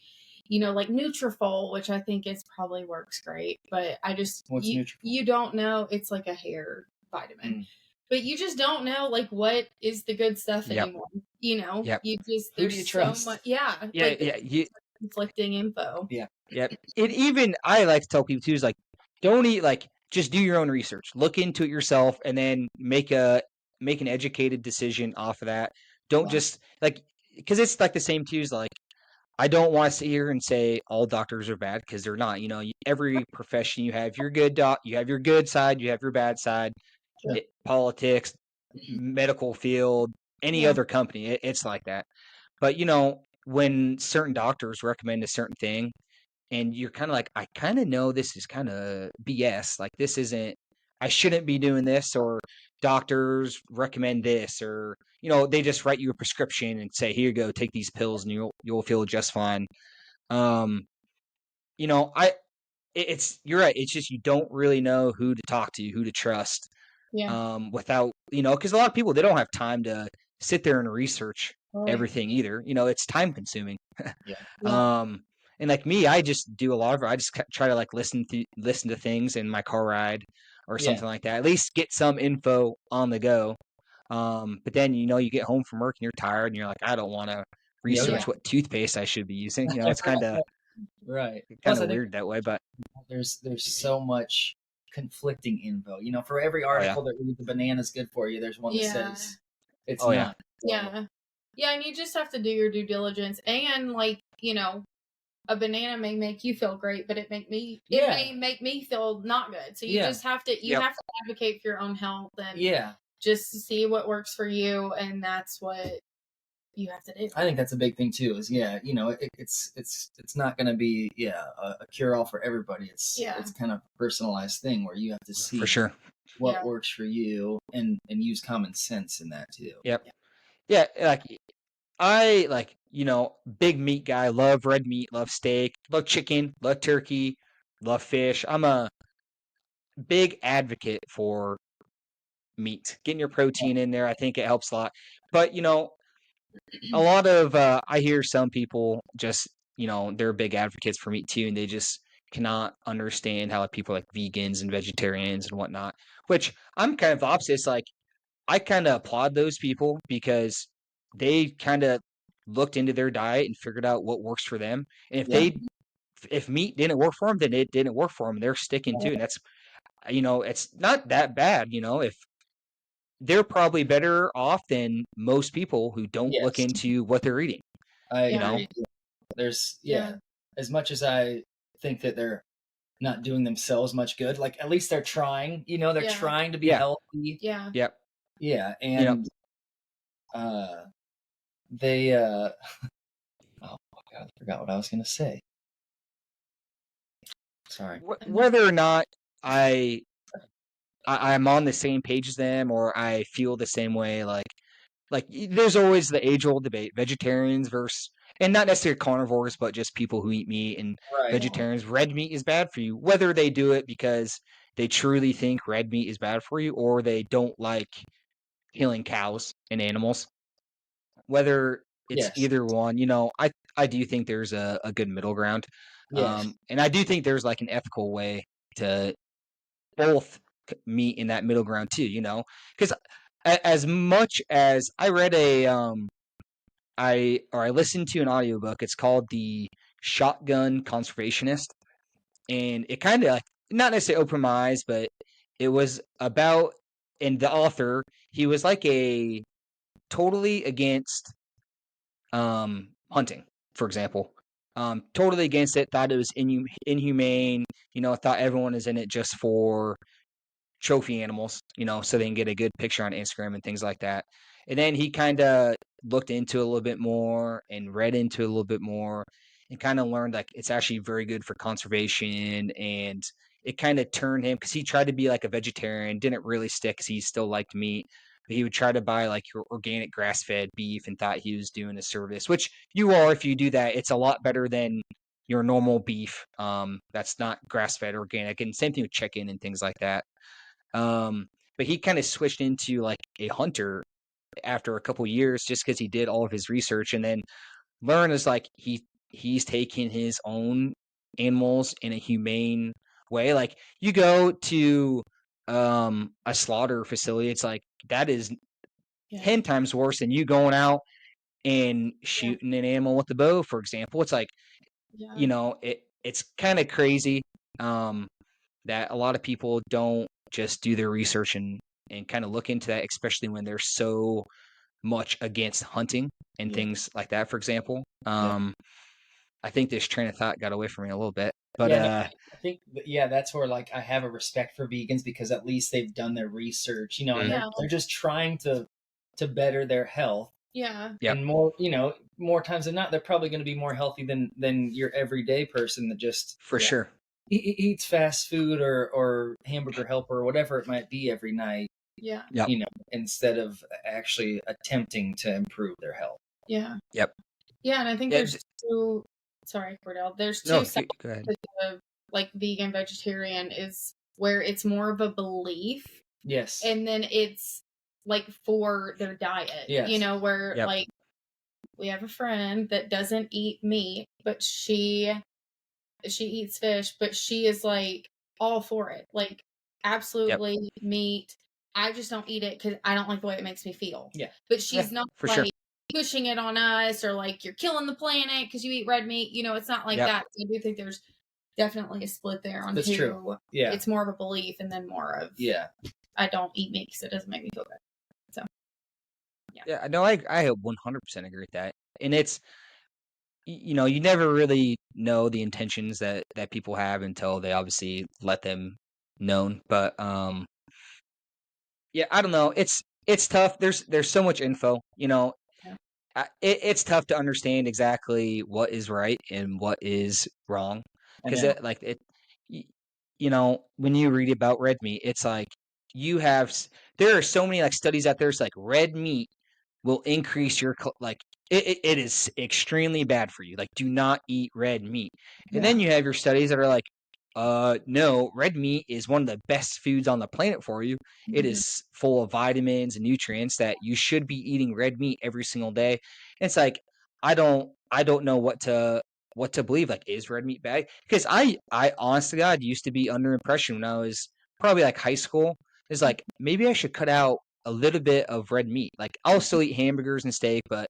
like Nutrafol, which I think is probably works great, but I just What's Nutrafol? you don't know. It's like a hair vitamin, but you just don't know like what is the good stuff anymore. Yep. You just Who do there's you so trust? much, conflicting info. Yep. It even I like to tell people too is like, don't eat just do your own research, look into it yourself, and then make an educated decision off of that. Don't just because it's like the same too is like I don't want to sit here and say all doctors are bad because they're not. Every profession you have your good you have your good side, you have your bad side. Sure. Politics, medical field, any Yeah. other company, it's like that. But when certain doctors recommend a certain thing, and you're kind of like, I kind of know this is kind of BS. Like this isn't. I shouldn't be doing this, or doctors recommend this, or they just write you a prescription and say, here you go, take these pills, and you'll feel just fine. You're right. It's just you don't really know who to talk to, who to trust. Yeah. Without because a lot of people they don't have time to sit there and research Right. everything either. It's time consuming. Yeah. And like me, I just do a lot of it. I just try to like listen to things in my car ride or something like that. At least get some info on the go. But then you get home from work and you're tired and you're like, I don't want to research what toothpaste I should be using. It's kind of right. kind of weird that way. But there's so much conflicting info. For every article that reads the banana's good for you, there's one that says it's not. Yeah. Yeah, and you just have to do your due diligence, and a banana may make you feel great, but it may make me feel not good. So you just have to have to advocate for your own health and just see what works for you, and that's what you have to do. I think that's a big thing too. Is it's not going to be a cure all for everybody. It's kind of a personalized thing where you have to see for sure what works for you and use common sense in that too. Yep. Yeah, I big meat guy, love red meat, love steak, love chicken, love turkey, love fish. I'm a big advocate for meat. Getting your protein in there, I think it helps a lot. But a lot of I hear some people just they're big advocates for meat too, and they just cannot understand how people like vegans and vegetarians and whatnot. Which I'm kind of the opposite. It's like I kind of applaud those people because they kind of looked into their diet and figured out what works for them. And if meat didn't work for them, then it didn't work for them. They're sticking to it. And that's it's not that bad. If they're probably better off than most people who don't look into what they're eating. I agree. There's as much as I think that they're not doing themselves much good, like at least they're trying. They're trying to be healthy. Yeah. Yep. Yeah, and they oh God, I forgot what I was gonna say. Sorry. Whether or not I'm on the same page as them or I feel the same way, like there's always the age-old debate: vegetarians versus, and not necessarily carnivores, but just people who eat meat and vegetarians. Red meat is bad for you, whether they do it because they truly think red meat is bad for you or they don't like killing cows and animals. Whether it's either one, I do think there's a good middle ground. And I do think there's like an ethical way to both meet in that middle ground too, because as much as I read I listened to an audiobook, it's called The Shotgun Conservationist, and it kind of like not necessarily opened my eyes, but it was about, and the author, he was like a totally against hunting, for example. Totally against it, thought it was inhumane, thought everyone is in it just for trophy animals, so they can get a good picture on Instagram and things like that. And then he kind of looked into it a little bit more and read into it a little bit more and kind of learned like it's actually very good for conservation. And it kind of turned him, because he tried to be like a vegetarian, didn't really stick because he still liked meat. But he would try to buy like your organic grass-fed beef and thought he was doing a service, which you are if you do that. It's a lot better than your normal beef that's not grass-fed organic. And same thing with chicken and things like that. But he kind of switched into like a hunter after a couple years just because he did all of his research, and then learn is like he he's taking his own animals in a humane way. Like you go to a slaughter facility, it's like that is 10 times worse than you going out and shooting an animal with the bow, for example. It's like, you know, it's kind of crazy that a lot of people don't just do their research and kind of look into that, especially when they're so much against hunting and things like that, for example. I think this train of thought got away from me a little bit, but I think that's where like I have a respect for vegans because at least they've done their research, you know, and they're just trying to better their health. Yeah. And more, you know, more times than not, they're probably going to be more healthy than your everyday person that just for sure eats fast food or hamburger helper or whatever it might be every night. Yeah. You know, instead of actually attempting to improve their health. Yeah. Yep. Yeah, and I think there's two. Sorry, Cordell. There's two sides of like vegan, vegetarian is where it's more of a belief. Yes. And then it's like for their diet. Yes. You know, where like we have a friend that doesn't eat meat, but she eats fish, but she is like all for it. Like absolutely meat. I just don't eat it because I don't like the way it makes me feel. Yeah. But she's not for like sure. pushing it on us or like you're killing the planet because you eat red meat. You know, it's not like that. So I do think there's definitely a split there on That's true. Yeah. It's more of a belief and then more of I don't eat meat because it doesn't make me feel good. So yeah, no, I 100% agree with that. And it's, you know, you never really know the intentions that people have until they obviously let them known. But yeah, I don't know. It's tough. There's so much info, you know. It's tough to understand exactly what is right and what is wrong because you know, when you read about red meat, it's like there are so many like studies out there. It's like red meat will increase your like it is extremely bad for you. Like do not eat red meat. And then you have your studies that are like no, red meat is one of the best foods on the planet for you. It is full of vitamins and nutrients that you should be eating red meat every single day. And it's like I don't know what to believe. Like, is red meat bad? Because I honest to God used to be under impression when I was probably like high school. It's like maybe I should cut out a little bit of red meat. Like I'll still eat hamburgers and steak, but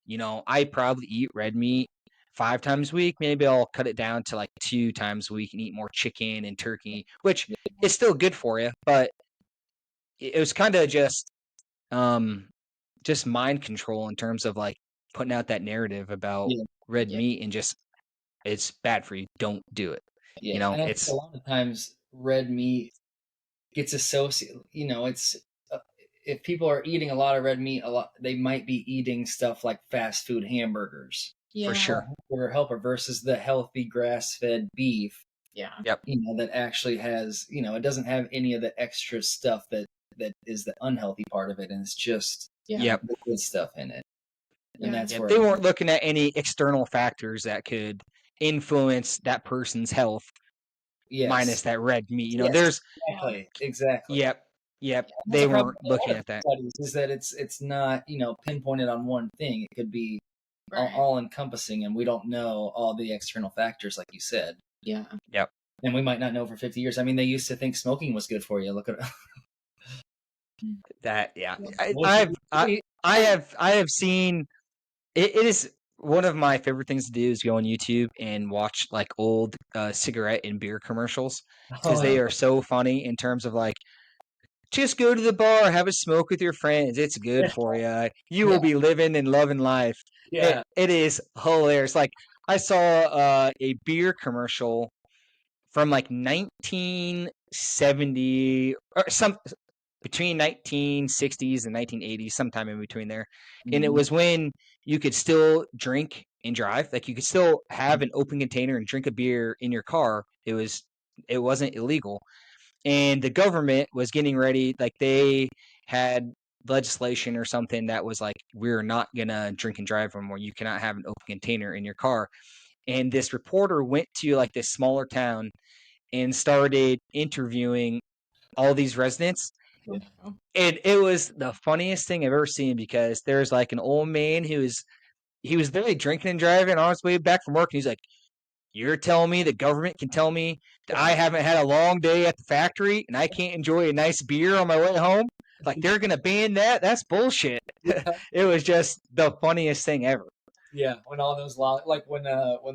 you know, I probably eat red meat 5 times a week. Maybe I'll cut it down to like 2 times a week and eat more chicken and turkey, which is still good for you, but it was kind of just mind control in terms of like putting out that narrative about red meat and just it's bad for you. Don't do it. Yeah. You know, and it's a lot of times red meat gets associated. You know, it's if people are eating a lot of red meat, they might be eating stuff like fast food hamburgers. For sure. Or helper versus the healthy grass-fed beef. Yeah. Yep. You know, that actually has, you know, it doesn't have any of the extra stuff that is the unhealthy part of it, and it's just the good stuff in it. And that's where they weren't looking at any external factors that could influence that person's health. Minus that red meat. You know, there's exactly. Yep. They weren't looking at that. Is that it's not, you know, pinpointed on one thing. It could be all encompassing, and we don't know all the external factors, like you said. Yeah. Yep. And we might not know for 50 years. I mean, they used to think smoking was good for you. Look at that. Yeah. I have seen it is one of my favorite things to do is go on YouTube and watch like old cigarette and beer commercials because they are so funny in terms of like, just go to the bar, have a smoke with your friends. It's good for you. You will be living and loving life. Yeah. It is hilarious. Like I saw a beer commercial from like 1970 or between 1960s and 1980s, sometime in between there. And it was when you could still drink and drive. Like you could still have an open container and drink a beer in your car. It wasn't illegal. And the government was getting ready, like they had legislation or something that was like, we're not going to drink and drive anymore. You cannot have an open container in your car. And this reporter went to like this smaller town and started interviewing all these residents. And it was the funniest thing I've ever seen because there's like an old man who is he was literally drinking and driving on his way back from work, and he's like, "You're telling me the government can tell me that I haven't had a long day at the factory and I can't enjoy a nice beer on my way home? Like they're gonna ban that? That's bullshit." It was just the funniest thing ever. Yeah, when all those law, like when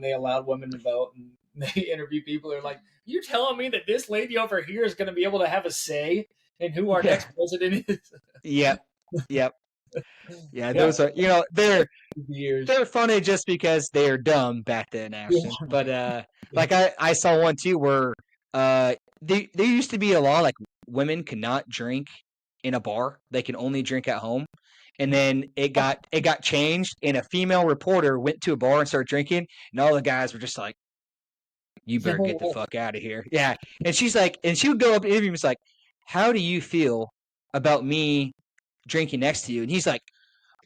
they allowed women to vote and they interview people, they're like, "You telling me that this lady over here is going to be able to have a say in who our next president is?" Yep. Yeah, Yeah, those are they're years. funny just because they are dumb back then, Ashton. Yeah. But like I saw one too where there used to be a law like women could not drink in a bar; they can only drink at home. And then it got changed, and a female reporter went to a bar and started drinking, and all the guys were just like, "You better get the fuck out of here!" Yeah, and she's like, and she would go up to interview him, it's like, "How do you feel about me drinking next to you?" And he's like,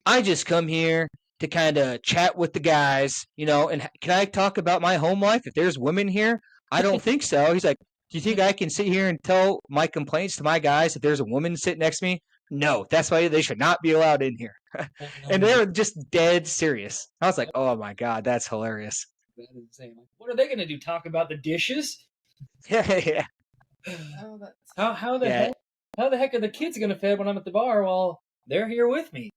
"I just come here to kind of chat with the guys, and can I talk about my home life? If there's women here, I don't think so." He's like, "Do you think I can sit here and tell my complaints to my guys if there's a woman sitting next to me? No, that's why they should not be allowed in here." And they were just dead serious. I was like, "Oh my god, that's hilarious." That is insane. Like, what are they going to do? Talk about the dishes? Yeah. Oh, that's How the heck are the kids going to fed when I'm at the bar while they're here with me?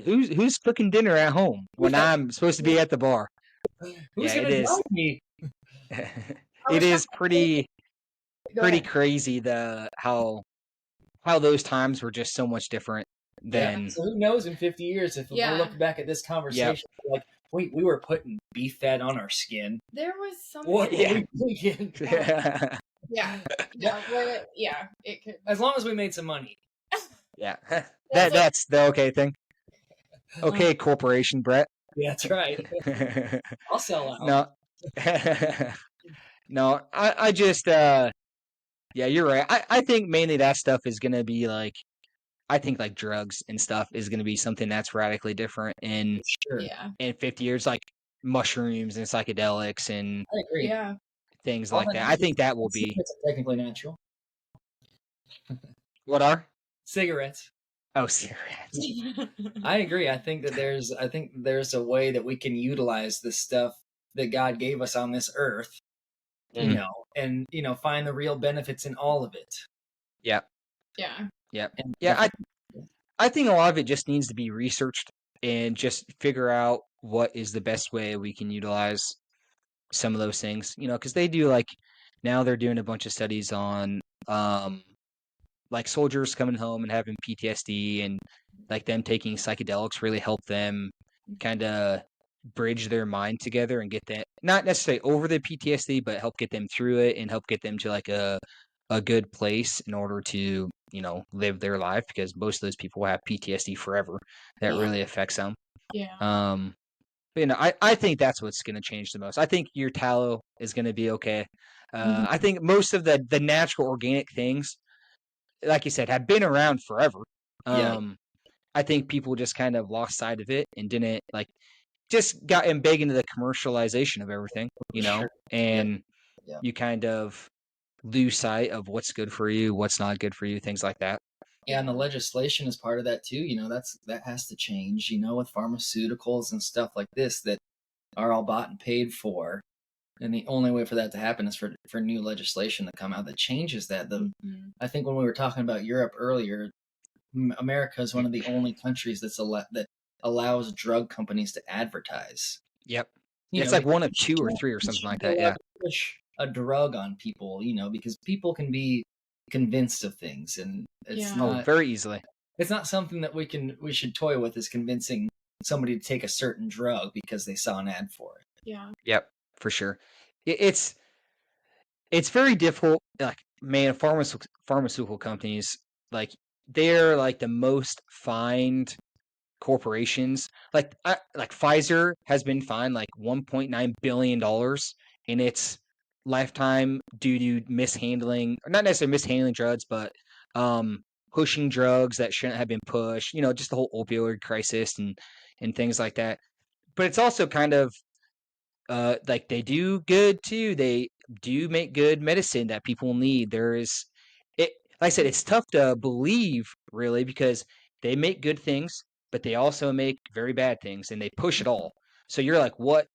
Who's cooking dinner at home when I'm supposed to be at the bar? Who's Yeah, going to drive me? It is pretty crazy how those times were just so much different than. Yeah. So who knows in 50 years if we'll look back at this conversation like, wait, we were putting beef fat on our skin. There was something. What Yeah. were we thinking? Yeah. It could. As long as we made some money. Yeah. That's the okay thing. Okay, corporation, Brett. Yeah, that's right. I'll sell out. No. No, I just yeah, you're right. I think mainly that stuff is gonna be like, I think like drugs and stuff is gonna be something that's radically different in Sure. in 50 years, like mushrooms and psychedelics and I agree. Yeah. things like that. I think that will be. Cigarettes are technically natural. What are? Cigarettes. Oh, cigarettes. I agree. I think there's a way that we can utilize the stuff that God gave us on this earth, and find the real benefits in all of it. Yeah. Yeah. Yeah. Yeah. I think a lot of it just needs to be researched and just figure out what is the best way we can utilize some of those things, because they do now they're doing a bunch of studies on like soldiers coming home and having PTSD, and like them taking psychedelics really help them kind of bridge their mind together and get that, not necessarily over the PTSD, but help get them through it and help get them to like a good place in order to live their life, because most of those people have PTSD forever that really affects them. Yeah. But, I think that's what's going to change the most. I think your tallow is going to be okay. I think most of the natural organic things, like you said, have been around forever. I think people just kind of lost sight of it and didn't just got big into the commercialization of everything, and you kind of lose sight of what's good for you, what's not good for you, things like that. Yeah, and the legislation is part of that too. That has to change. With pharmaceuticals and stuff like this that are all bought and paid for, and the only way for that to happen is for new legislation to come out that changes that. I think when we were talking about Europe earlier, America is one of the only countries that allows drug companies to advertise. Yep. It's like one of two or three or something like that. Yeah. Push a drug on people, because people can be convinced of things, and it's not very easily. It's not something that we should toy with, is convincing somebody to take a certain drug because they saw an ad for it. Yeah. Yep, for sure. It's very difficult. Like, man, pharmaceutical companies, like, they're like the most fined corporations. Like Pfizer has been fined like $1.9 billion in its lifetime due to mishandling, or not necessarily mishandling drugs, but pushing drugs that shouldn't have been pushed. Just the whole opioid crisis and things like that. But it's also kind of like, they do good too. They do make good medicine that people need. Like I said, it's tough to believe, really, because they make good things, but they also make very bad things, and they push it all. So you're like, what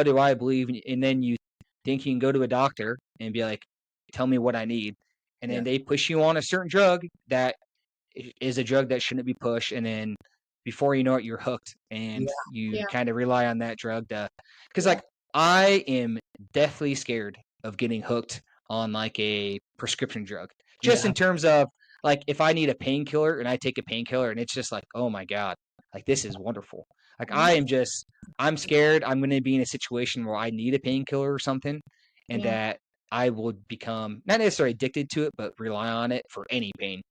do I believe? And then you think you can go to a doctor and be like, tell me what I need. And then they push you on a certain drug that is a drug that shouldn't be pushed. And then before you know it, you're hooked and you kind of rely on that drug to, because like I am deathly scared of getting hooked on like a prescription drug, just in terms of like if I need a painkiller and I take a painkiller and it's just like, oh my God, like this is wonderful. Like I'm scared I'm going to be in a situation where I need a painkiller or something and that I will become not necessarily addicted to it, but rely on it for any pain.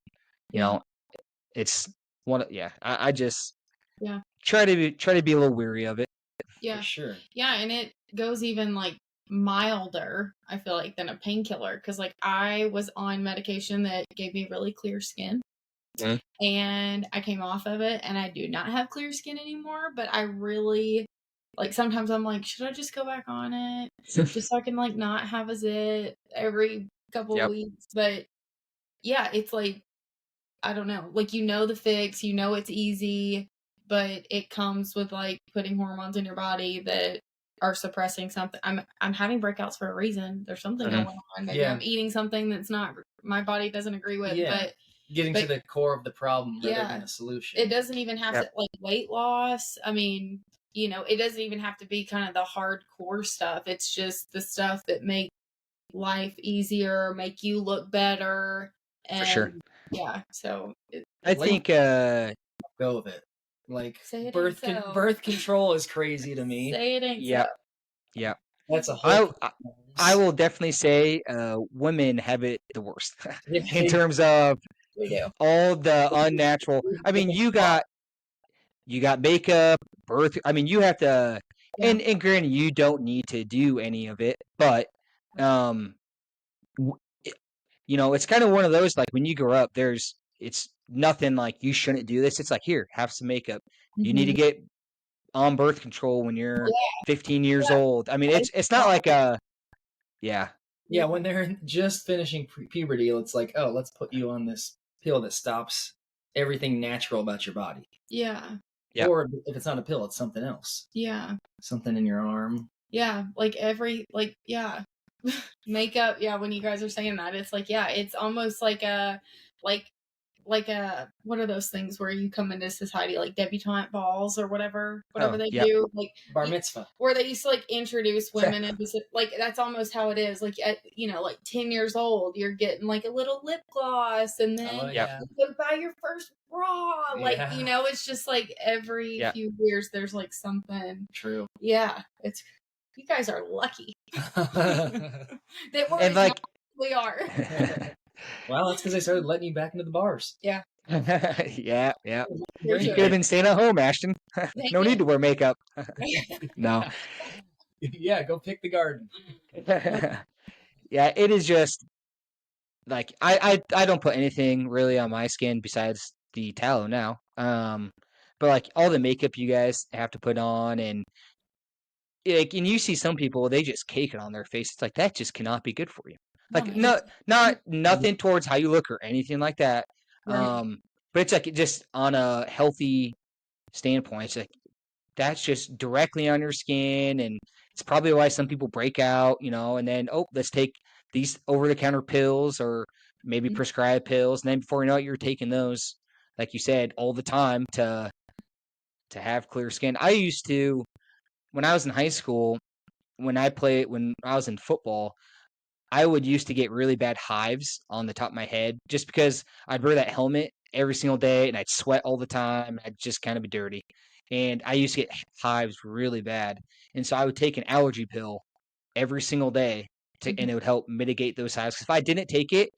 You know, it's one. I just try to be a little weary of it. Yeah, for sure. Yeah, and it goes even like milder, I feel like, than a painkiller because like I was on medication that gave me really clear skin. And I came off of it and I do not have clear skin anymore, but I really like sometimes I'm like, should I just go back on it? Just so I can like not have a zit every couple of weeks. But yeah, it's like I don't know. Like the fix, it's easy, but it comes with like putting hormones in your body that are suppressing something. I'm having breakouts for a reason. There's something going on. Maybe I'm eating something that's not my body doesn't agree with. But getting to the core of the problem rather than a solution. It doesn't even have to like weight loss. I mean, it doesn't even have to be kind of the hardcore stuff. It's just the stuff that make life easier, make you look better. And, for sure. Yeah. So I think go with it. Like birth control is crazy to me. Say it ain't so. Yeah. That's a whole. I will definitely say women have it the worst in terms of all the unnatural. I mean, you got makeup, birth. I mean, you have to, and granted, you don't need to do any of it, but it's kind of one of those like when you grow up, it's nothing like you shouldn't do this. It's like here, have some makeup. You need to get on birth control when you're 15 years old. I mean, it's not like a when they're just finishing puberty, it's like, oh, let's put you on this pill that stops everything natural about your body. Yeah. Or if it's not a pill, it's something else. Yeah. Something in your arm. Yeah. Like makeup. Yeah. When you guys are saying that, it's like, it's almost like a what are those things where you come into society like debutante balls or whatever they do, like bar mitzvah, where they used to like introduce women into like that's almost how it is. Like at like 10 years old, you're getting like a little lip gloss, and then you go buy your first bra. Like it's just like every few years there's like something. True. Yeah, it's you guys are lucky. That we're and like we are. Well, that's because they started letting you back into the bars. Yeah. yeah. You Sure. could have been staying at home, Ashton. No need to wear makeup. No. Yeah, go pick the garden. Yeah, it is just like I don't put anything really on my skin besides the tallow now. But like all the makeup you guys have to put on, and like, and you see some people, they just cake it on their face. It's like that just cannot be good for you. Like nothing towards how you look or anything like that. But it's like just on a healthy standpoint, it's like that's just directly on your skin, and it's probably why some people break out, and then let's take these over-the-counter pills or maybe prescribed pills, and then before you know it, you're taking those, like you said, all the time to have clear skin. I used to, when I was in high school, when I was in football, I would used to get really bad hives on the top of my head just because I'd wear that helmet every single day and I'd sweat all the time. I'd just kind of be dirty. And I used to get hives really bad. And so I would take an allergy pill every single day and it would help mitigate those hives. 'Cause if I didn't take it,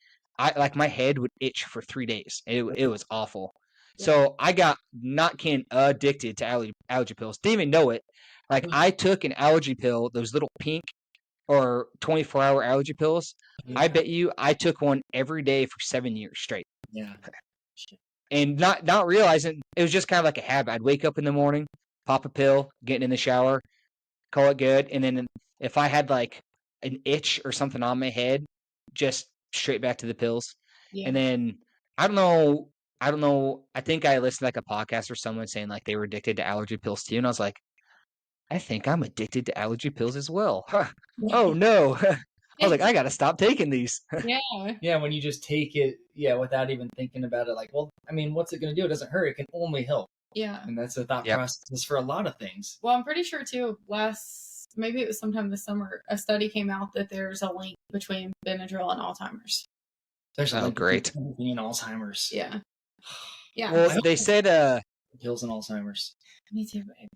my head would itch for 3 days. It was awful. So I got not addicted to allergy pills. Didn't even know it. Like I took an allergy pill, those little pink or 24-hour allergy pills. I bet you I took one every day for 7 years straight. Yeah. And not realizing it was just kind of like a habit. I'd wake up in the morning, pop a pill, get in the shower, call it good, and then if I had like an itch or something on my head, just straight back to the pills. Yeah. And then I don't know. I think I listened to like a podcast or someone saying like they were addicted to allergy pills too, and I was like, I think I'm addicted to allergy pills as well. Oh no. I was like, I gotta stop taking these. Yeah. Yeah, when you just take it, without even thinking about it, like, well, I mean, what's it going to do? It doesn't hurt. It can only help. Yeah. And that's the thought Yep. process for a lot of things. Well, I'm pretty sure too. Maybe it was sometime this summer, a study came out that there's a link between Benadryl and Alzheimer's. There's a Oh, link great. between Alzheimer's. Yeah. Yeah. Well, they said Pills and Alzheimer's. Me too, babe.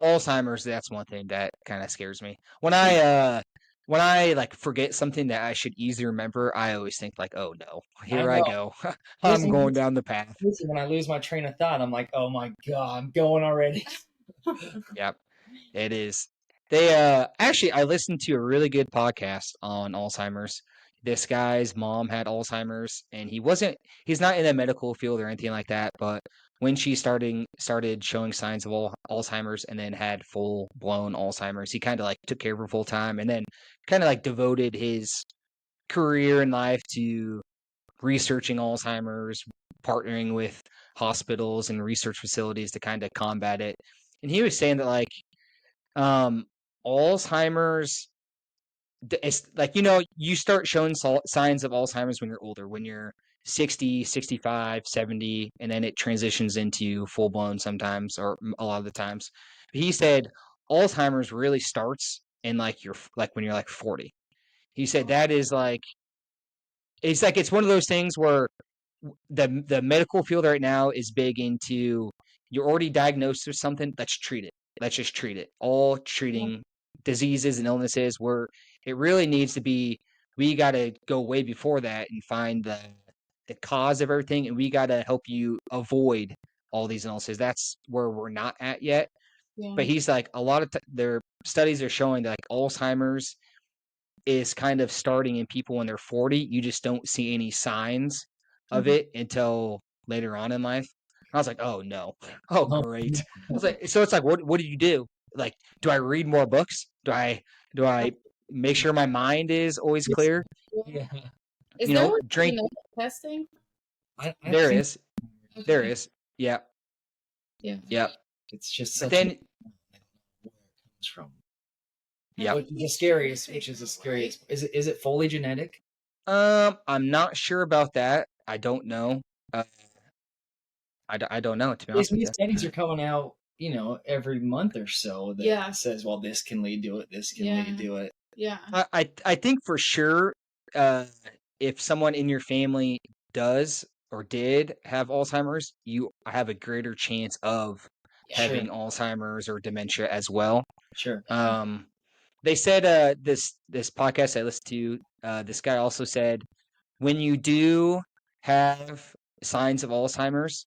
Alzheimer's, that's one thing that kind of scares me. When I like forget something that I should easily remember, I always think like, oh no, here I go. I'm going down the path. Listen, when I lose my train of thought, I'm like, oh my God, I'm going already. Yep, it is. They actually, I listened to a really good podcast on Alzheimer's. This guy's mom had Alzheimer's, and he's not in the medical field or anything like that, but when she started showing signs of Alzheimer's and then had full blown Alzheimer's, he kind of like took care of her full time and then kind of like devoted his career in life to researching Alzheimer's, partnering with hospitals and research facilities to kind of combat it. And he was saying that like Alzheimer's, it's like, you start showing signs of Alzheimer's when you're older, when you're 60, 65, 70, and then it transitions into full blown sometimes, or a lot of the times. But he said Alzheimer's really starts in like when you're like 40. He said that is like, it's one of those things where the medical field right now is big into, you're already diagnosed with something, let's treat it. Let's just treat it. All treating diseases and illnesses, where it really needs to be, we got to go way before that and find the cause of everything, and we got to help you avoid all these illnesses. That's where we're not at yet. Yeah. But he's like, a lot of their studies are showing that like Alzheimer's is kind of starting in people when they're 40. You just don't see any signs of it until later on in life. I was like, oh no. Oh great. I was like, so it's like, what do you do? Like, do I read more books? Do I make sure my mind is always clear? Yeah. Is there drink genetic testing? there is. There is. Yeah. Yeah. Yeah. It's just But such then where it comes from. yeah. Which is the scariest. Is it fully genetic? I'm not sure about that. I don't know. I don't know, to be honest with These you. studies are coming out, every month or so that says, well, this can lead to it, this can lead to it. Yeah. I think for sure, if someone in your family does or did have Alzheimer's, you have a greater chance of having Alzheimer's or dementia as well. Sure. They said this podcast I listened to, this guy also said, when you do have signs of Alzheimer's,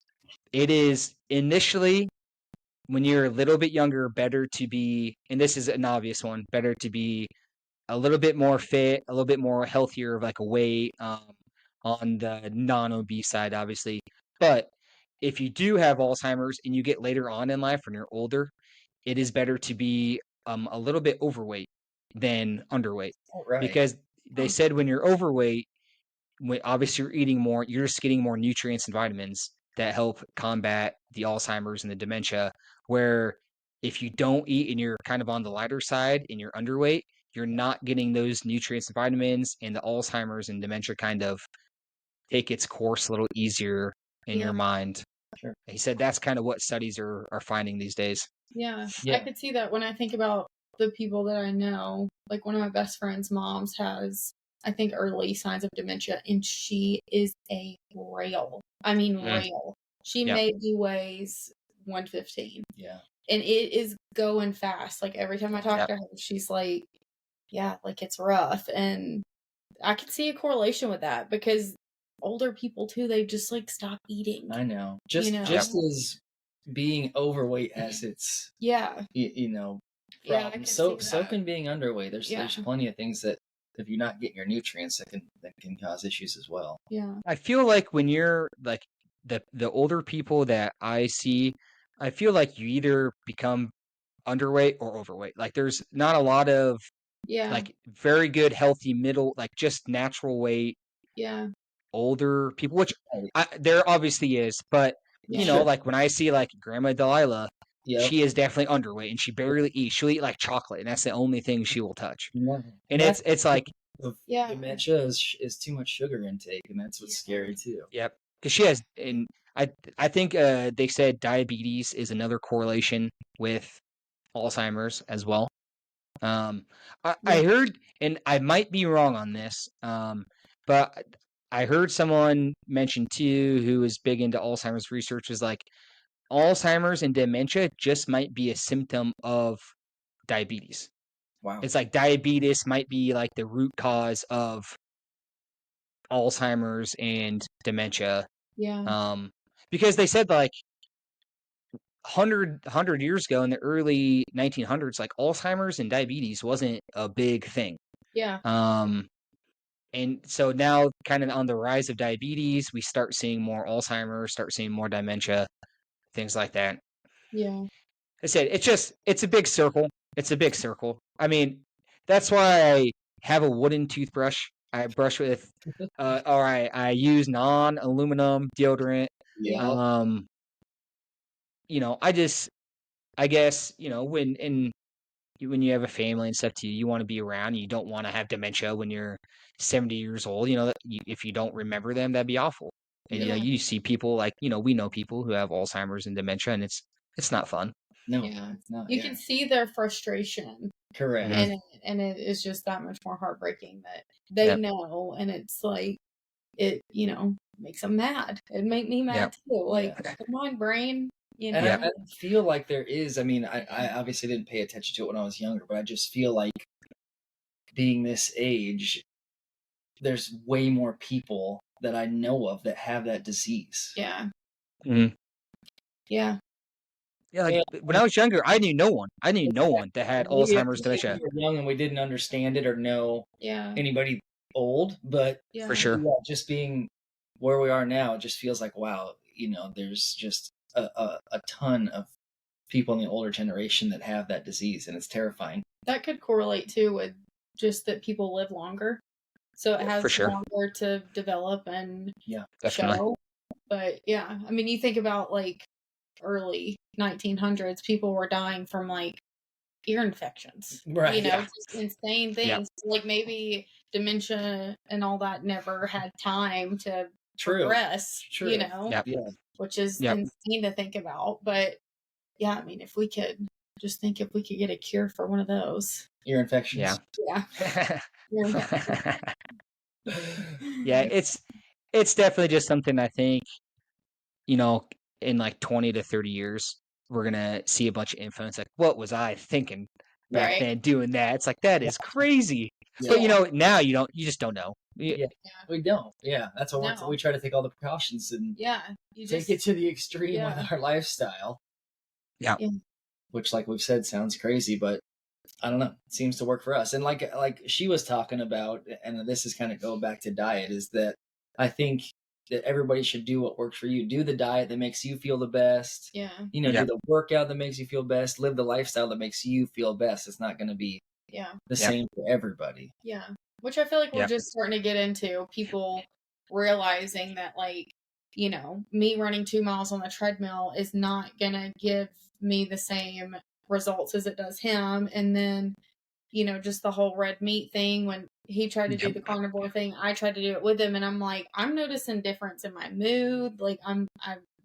it is initially, when you're a little bit younger, better to be, and this is an obvious one, better to be a little bit more fit, a little bit more healthier of like a weight, on the non-obese side, obviously. But if you do have Alzheimer's and you get later on in life when you're older, it is better to be a little bit overweight than underweight. Right. Because they said when you're overweight, when obviously you're eating more, you're just getting more nutrients and vitamins that help combat the Alzheimer's and the dementia. Where if you don't eat and you're kind of on the lighter side and you're underweight, you're not getting those nutrients and vitamins, and the Alzheimer's and dementia kind of take its course a little easier in your mind. Sure. He said that's kind of what studies are finding these days. Yeah. I could see that when I think about the people that I know. Like one of my best friend's moms has, I think, early signs of dementia, and she is a rail. I mean, rail. She maybe weighs 115. Yeah. And it is going fast. Like every time I talk to her, she's like, yeah, like it's rough. And I can see a correlation with that because older people too, they just like stop eating. I know. Just as being overweight as it's so can being underweight. There's plenty of things that if you're not getting your nutrients that can cause issues as well. Yeah. I feel like when you're like the older people that I see, I feel like you either become underweight or overweight. Like there's not a lot of like very good healthy middle, like just natural weight older people, which there obviously is, but like when I see like Grandma Delilah, she is definitely underweight, and she barely eats. She'll eat like chocolate, and that's the only thing she will touch. And it's like dementia is too much sugar intake, and that's what's scary too. Yep, because she has, and I think they said diabetes is another correlation with Alzheimer's as well. I heard, and I might be wrong on this, but I heard someone mention too, who is big into Alzheimer's research, was like Alzheimer's and dementia just might be a symptom of diabetes. Wow. It's like diabetes might be like the root cause of Alzheimer's and dementia. Yeah. Because they said like 100 years ago in the early 1900s, like Alzheimer's and diabetes wasn't a big thing. Yeah. And so now kind of on the rise of diabetes, we start seeing more Alzheimer's, start seeing more dementia, things like that. Yeah. I said, it's a big circle. It's a big circle. I mean, that's why I have a wooden toothbrush. I brush with, or I use non-aluminum deodorant. Yeah. I guess, when you have a family and stuff too, you want to be around. You don't want to have dementia when you're 70 years old. If you don't remember them, that'd be awful. And you see people like, we know people who have Alzheimer's and dementia, and it's not fun. No, it's not. You can see their frustration. Correct. And it is just that much more heartbreaking that they know, and it's like it, makes them mad. It made me mad too. Like, come on, brain. And I feel like there is, I mean, I obviously didn't pay attention to it when I was younger, but I just feel like being this age, there's way more people that I know of that have that disease. Yeah. Mm-hmm. Yeah. Yeah, when I was younger, I knew no one. That had Alzheimer's dementia. We were young and we didn't understand it or know anybody old, but for sure, just being where we are now, it just feels like, wow, there's just a ton of people in the older generation that have that disease, and it's terrifying. That could correlate too with just that people live longer, so it has longer to develop and show. But I mean, you think about like early 1900s, people were dying from like ear infections, right? Just insane things. Like maybe dementia and all that never had time to progress. Which is insane to think about. But I mean, if we could get a cure for one of those ear infections, it's definitely just something I think, in like 20 to 30 years, we're gonna see a bunch of info. It's like, what was I thinking back then doing that? It's like, that is crazy. But now you just don't know. We don't. That's why we try to take all the precautions and take it to the extreme with our lifestyle. Yeah. Which, like we've said, sounds crazy, but I don't know. It seems to work for us. And like she was talking about, and this is kind of go back to diet, is that I think that everybody should do what works for you. Do the diet that makes you feel the best. Yeah. Do the workout that makes you feel best. Live the lifestyle that makes you feel best. It's not going to be the same for everybody. Yeah. Which I feel like we're just starting to get into, people realizing that, like, me running 2 miles on the treadmill is not going to give me the same results as it does him. And then, just the whole red meat thing, when he tried to do the carnivore thing, I tried to do it with him. And I'm like, I'm noticing difference in my mood. Like I'm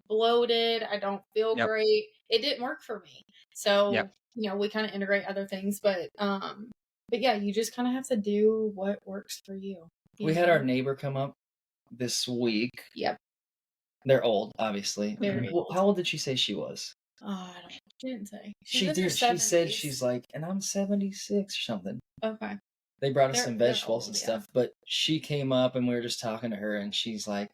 bloated. I don't feel great. It didn't work for me. So, we kind of integrate other things, but you just kind of have to do what works for you. We had our neighbor come up this week. Yep. They're old, obviously. Very old. How old did she say she was? Oh, I don't know. She didn't say. She said she's like, and I'm 76 or something. Okay. They brought us some vegetables and stuff, but she came up and we were just talking to her and she's like,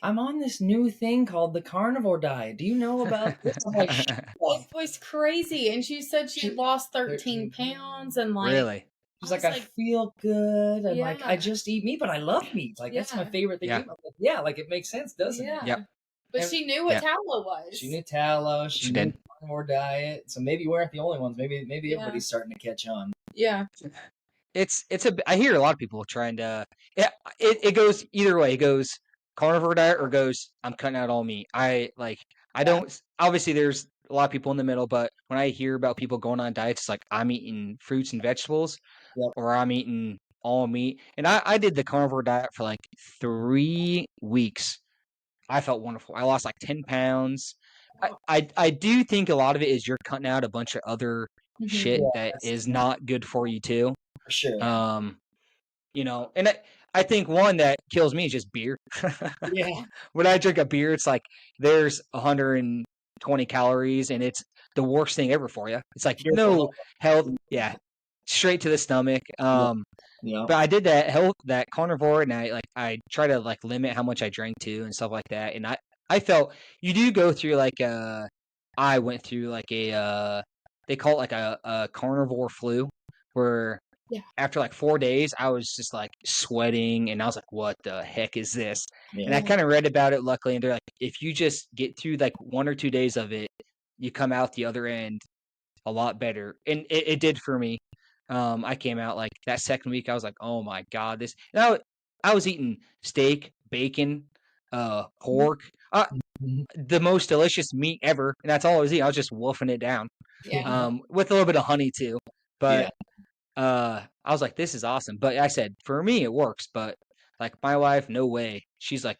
I'm on this new thing called the carnivore diet. Do you know about this? I'm like, it was crazy. And she said she lost 13 pounds and like, really? She's like, I feel good. And like, I just eat meat, but I love meat. Like, that's my favorite thing. Yeah. Like, it makes sense, doesn't it? Yep. But she knew what tallow was. She knew tallow. She knew carnivore diet. So maybe we aren't the only ones. Maybe everybody's starting to catch on. Yeah. I hear a lot of people trying to, it goes either way. It goes carnivore diet or goes, I'm cutting out all meat. I don't, obviously there's a lot of people in the middle, but when I hear about people going on diets, it's like I'm eating fruits and vegetables Yep. or I'm eating all meat. And I did the carnivore diet for like 3 weeks. I felt wonderful. I lost like 10 pounds. I do think a lot of it is you're cutting out a bunch of other shit that is not good for you too. For sure. And I think one that kills me is just beer. Yeah. When I drink a beer, it's like there's 120 calories and it's the worst thing ever for you. It's like no health. Yeah. Straight to the stomach. Yeah. But I did that carnivore, and I try to like limit how much I drank too and stuff like that. And I felt you do go through like I went through like a they call it like a carnivore flu, where after like 4 days I was just like sweating, and I was like, what the heck is this? And I kind of read about it luckily, and they're like, if you just get through like 1 or 2 days of it, you come out the other end a lot better, and it did for me. I came out like that second week. I was like, "Oh my god, this!" And I was eating steak, bacon, pork, the most delicious meat ever, and that's all I was eating. I was just wolfing it down, with a little bit of honey too. But I was like, "This is awesome." But I said, for me, it works. But like my wife, no way. She's like,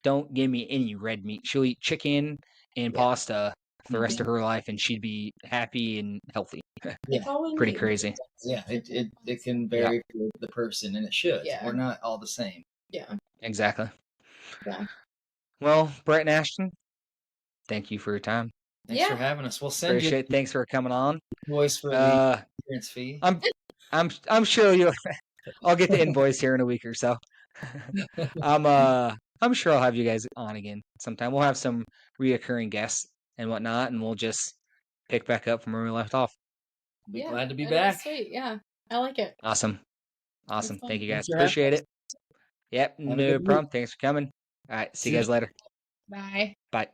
"Don't give me any red meat." She'll eat chicken and pasta for the rest of her life, and she'd be happy and healthy. Pretty crazy. Yeah, it can vary for the person, and it should. Yeah. We're not all the same. Yeah. Exactly. Yeah. Well, Brett and Ashton, thank you for your time. Thanks for having us. We'll send Appreciate it. Thanks for coming on. invoice for the appearance fee. I'm sure you. I'll get the invoice here in a week or so. I'm sure I'll have you guys on again sometime. We'll have some reoccurring guests and whatnot, and we'll just pick back up from where we left off. Be glad to be back. Sweet. Yeah, I like it. Awesome. Thank you guys. Thanks for Appreciate having it. Yep, Have a no good problem. Thanks for coming. All right, see you guys later. Bye. Bye.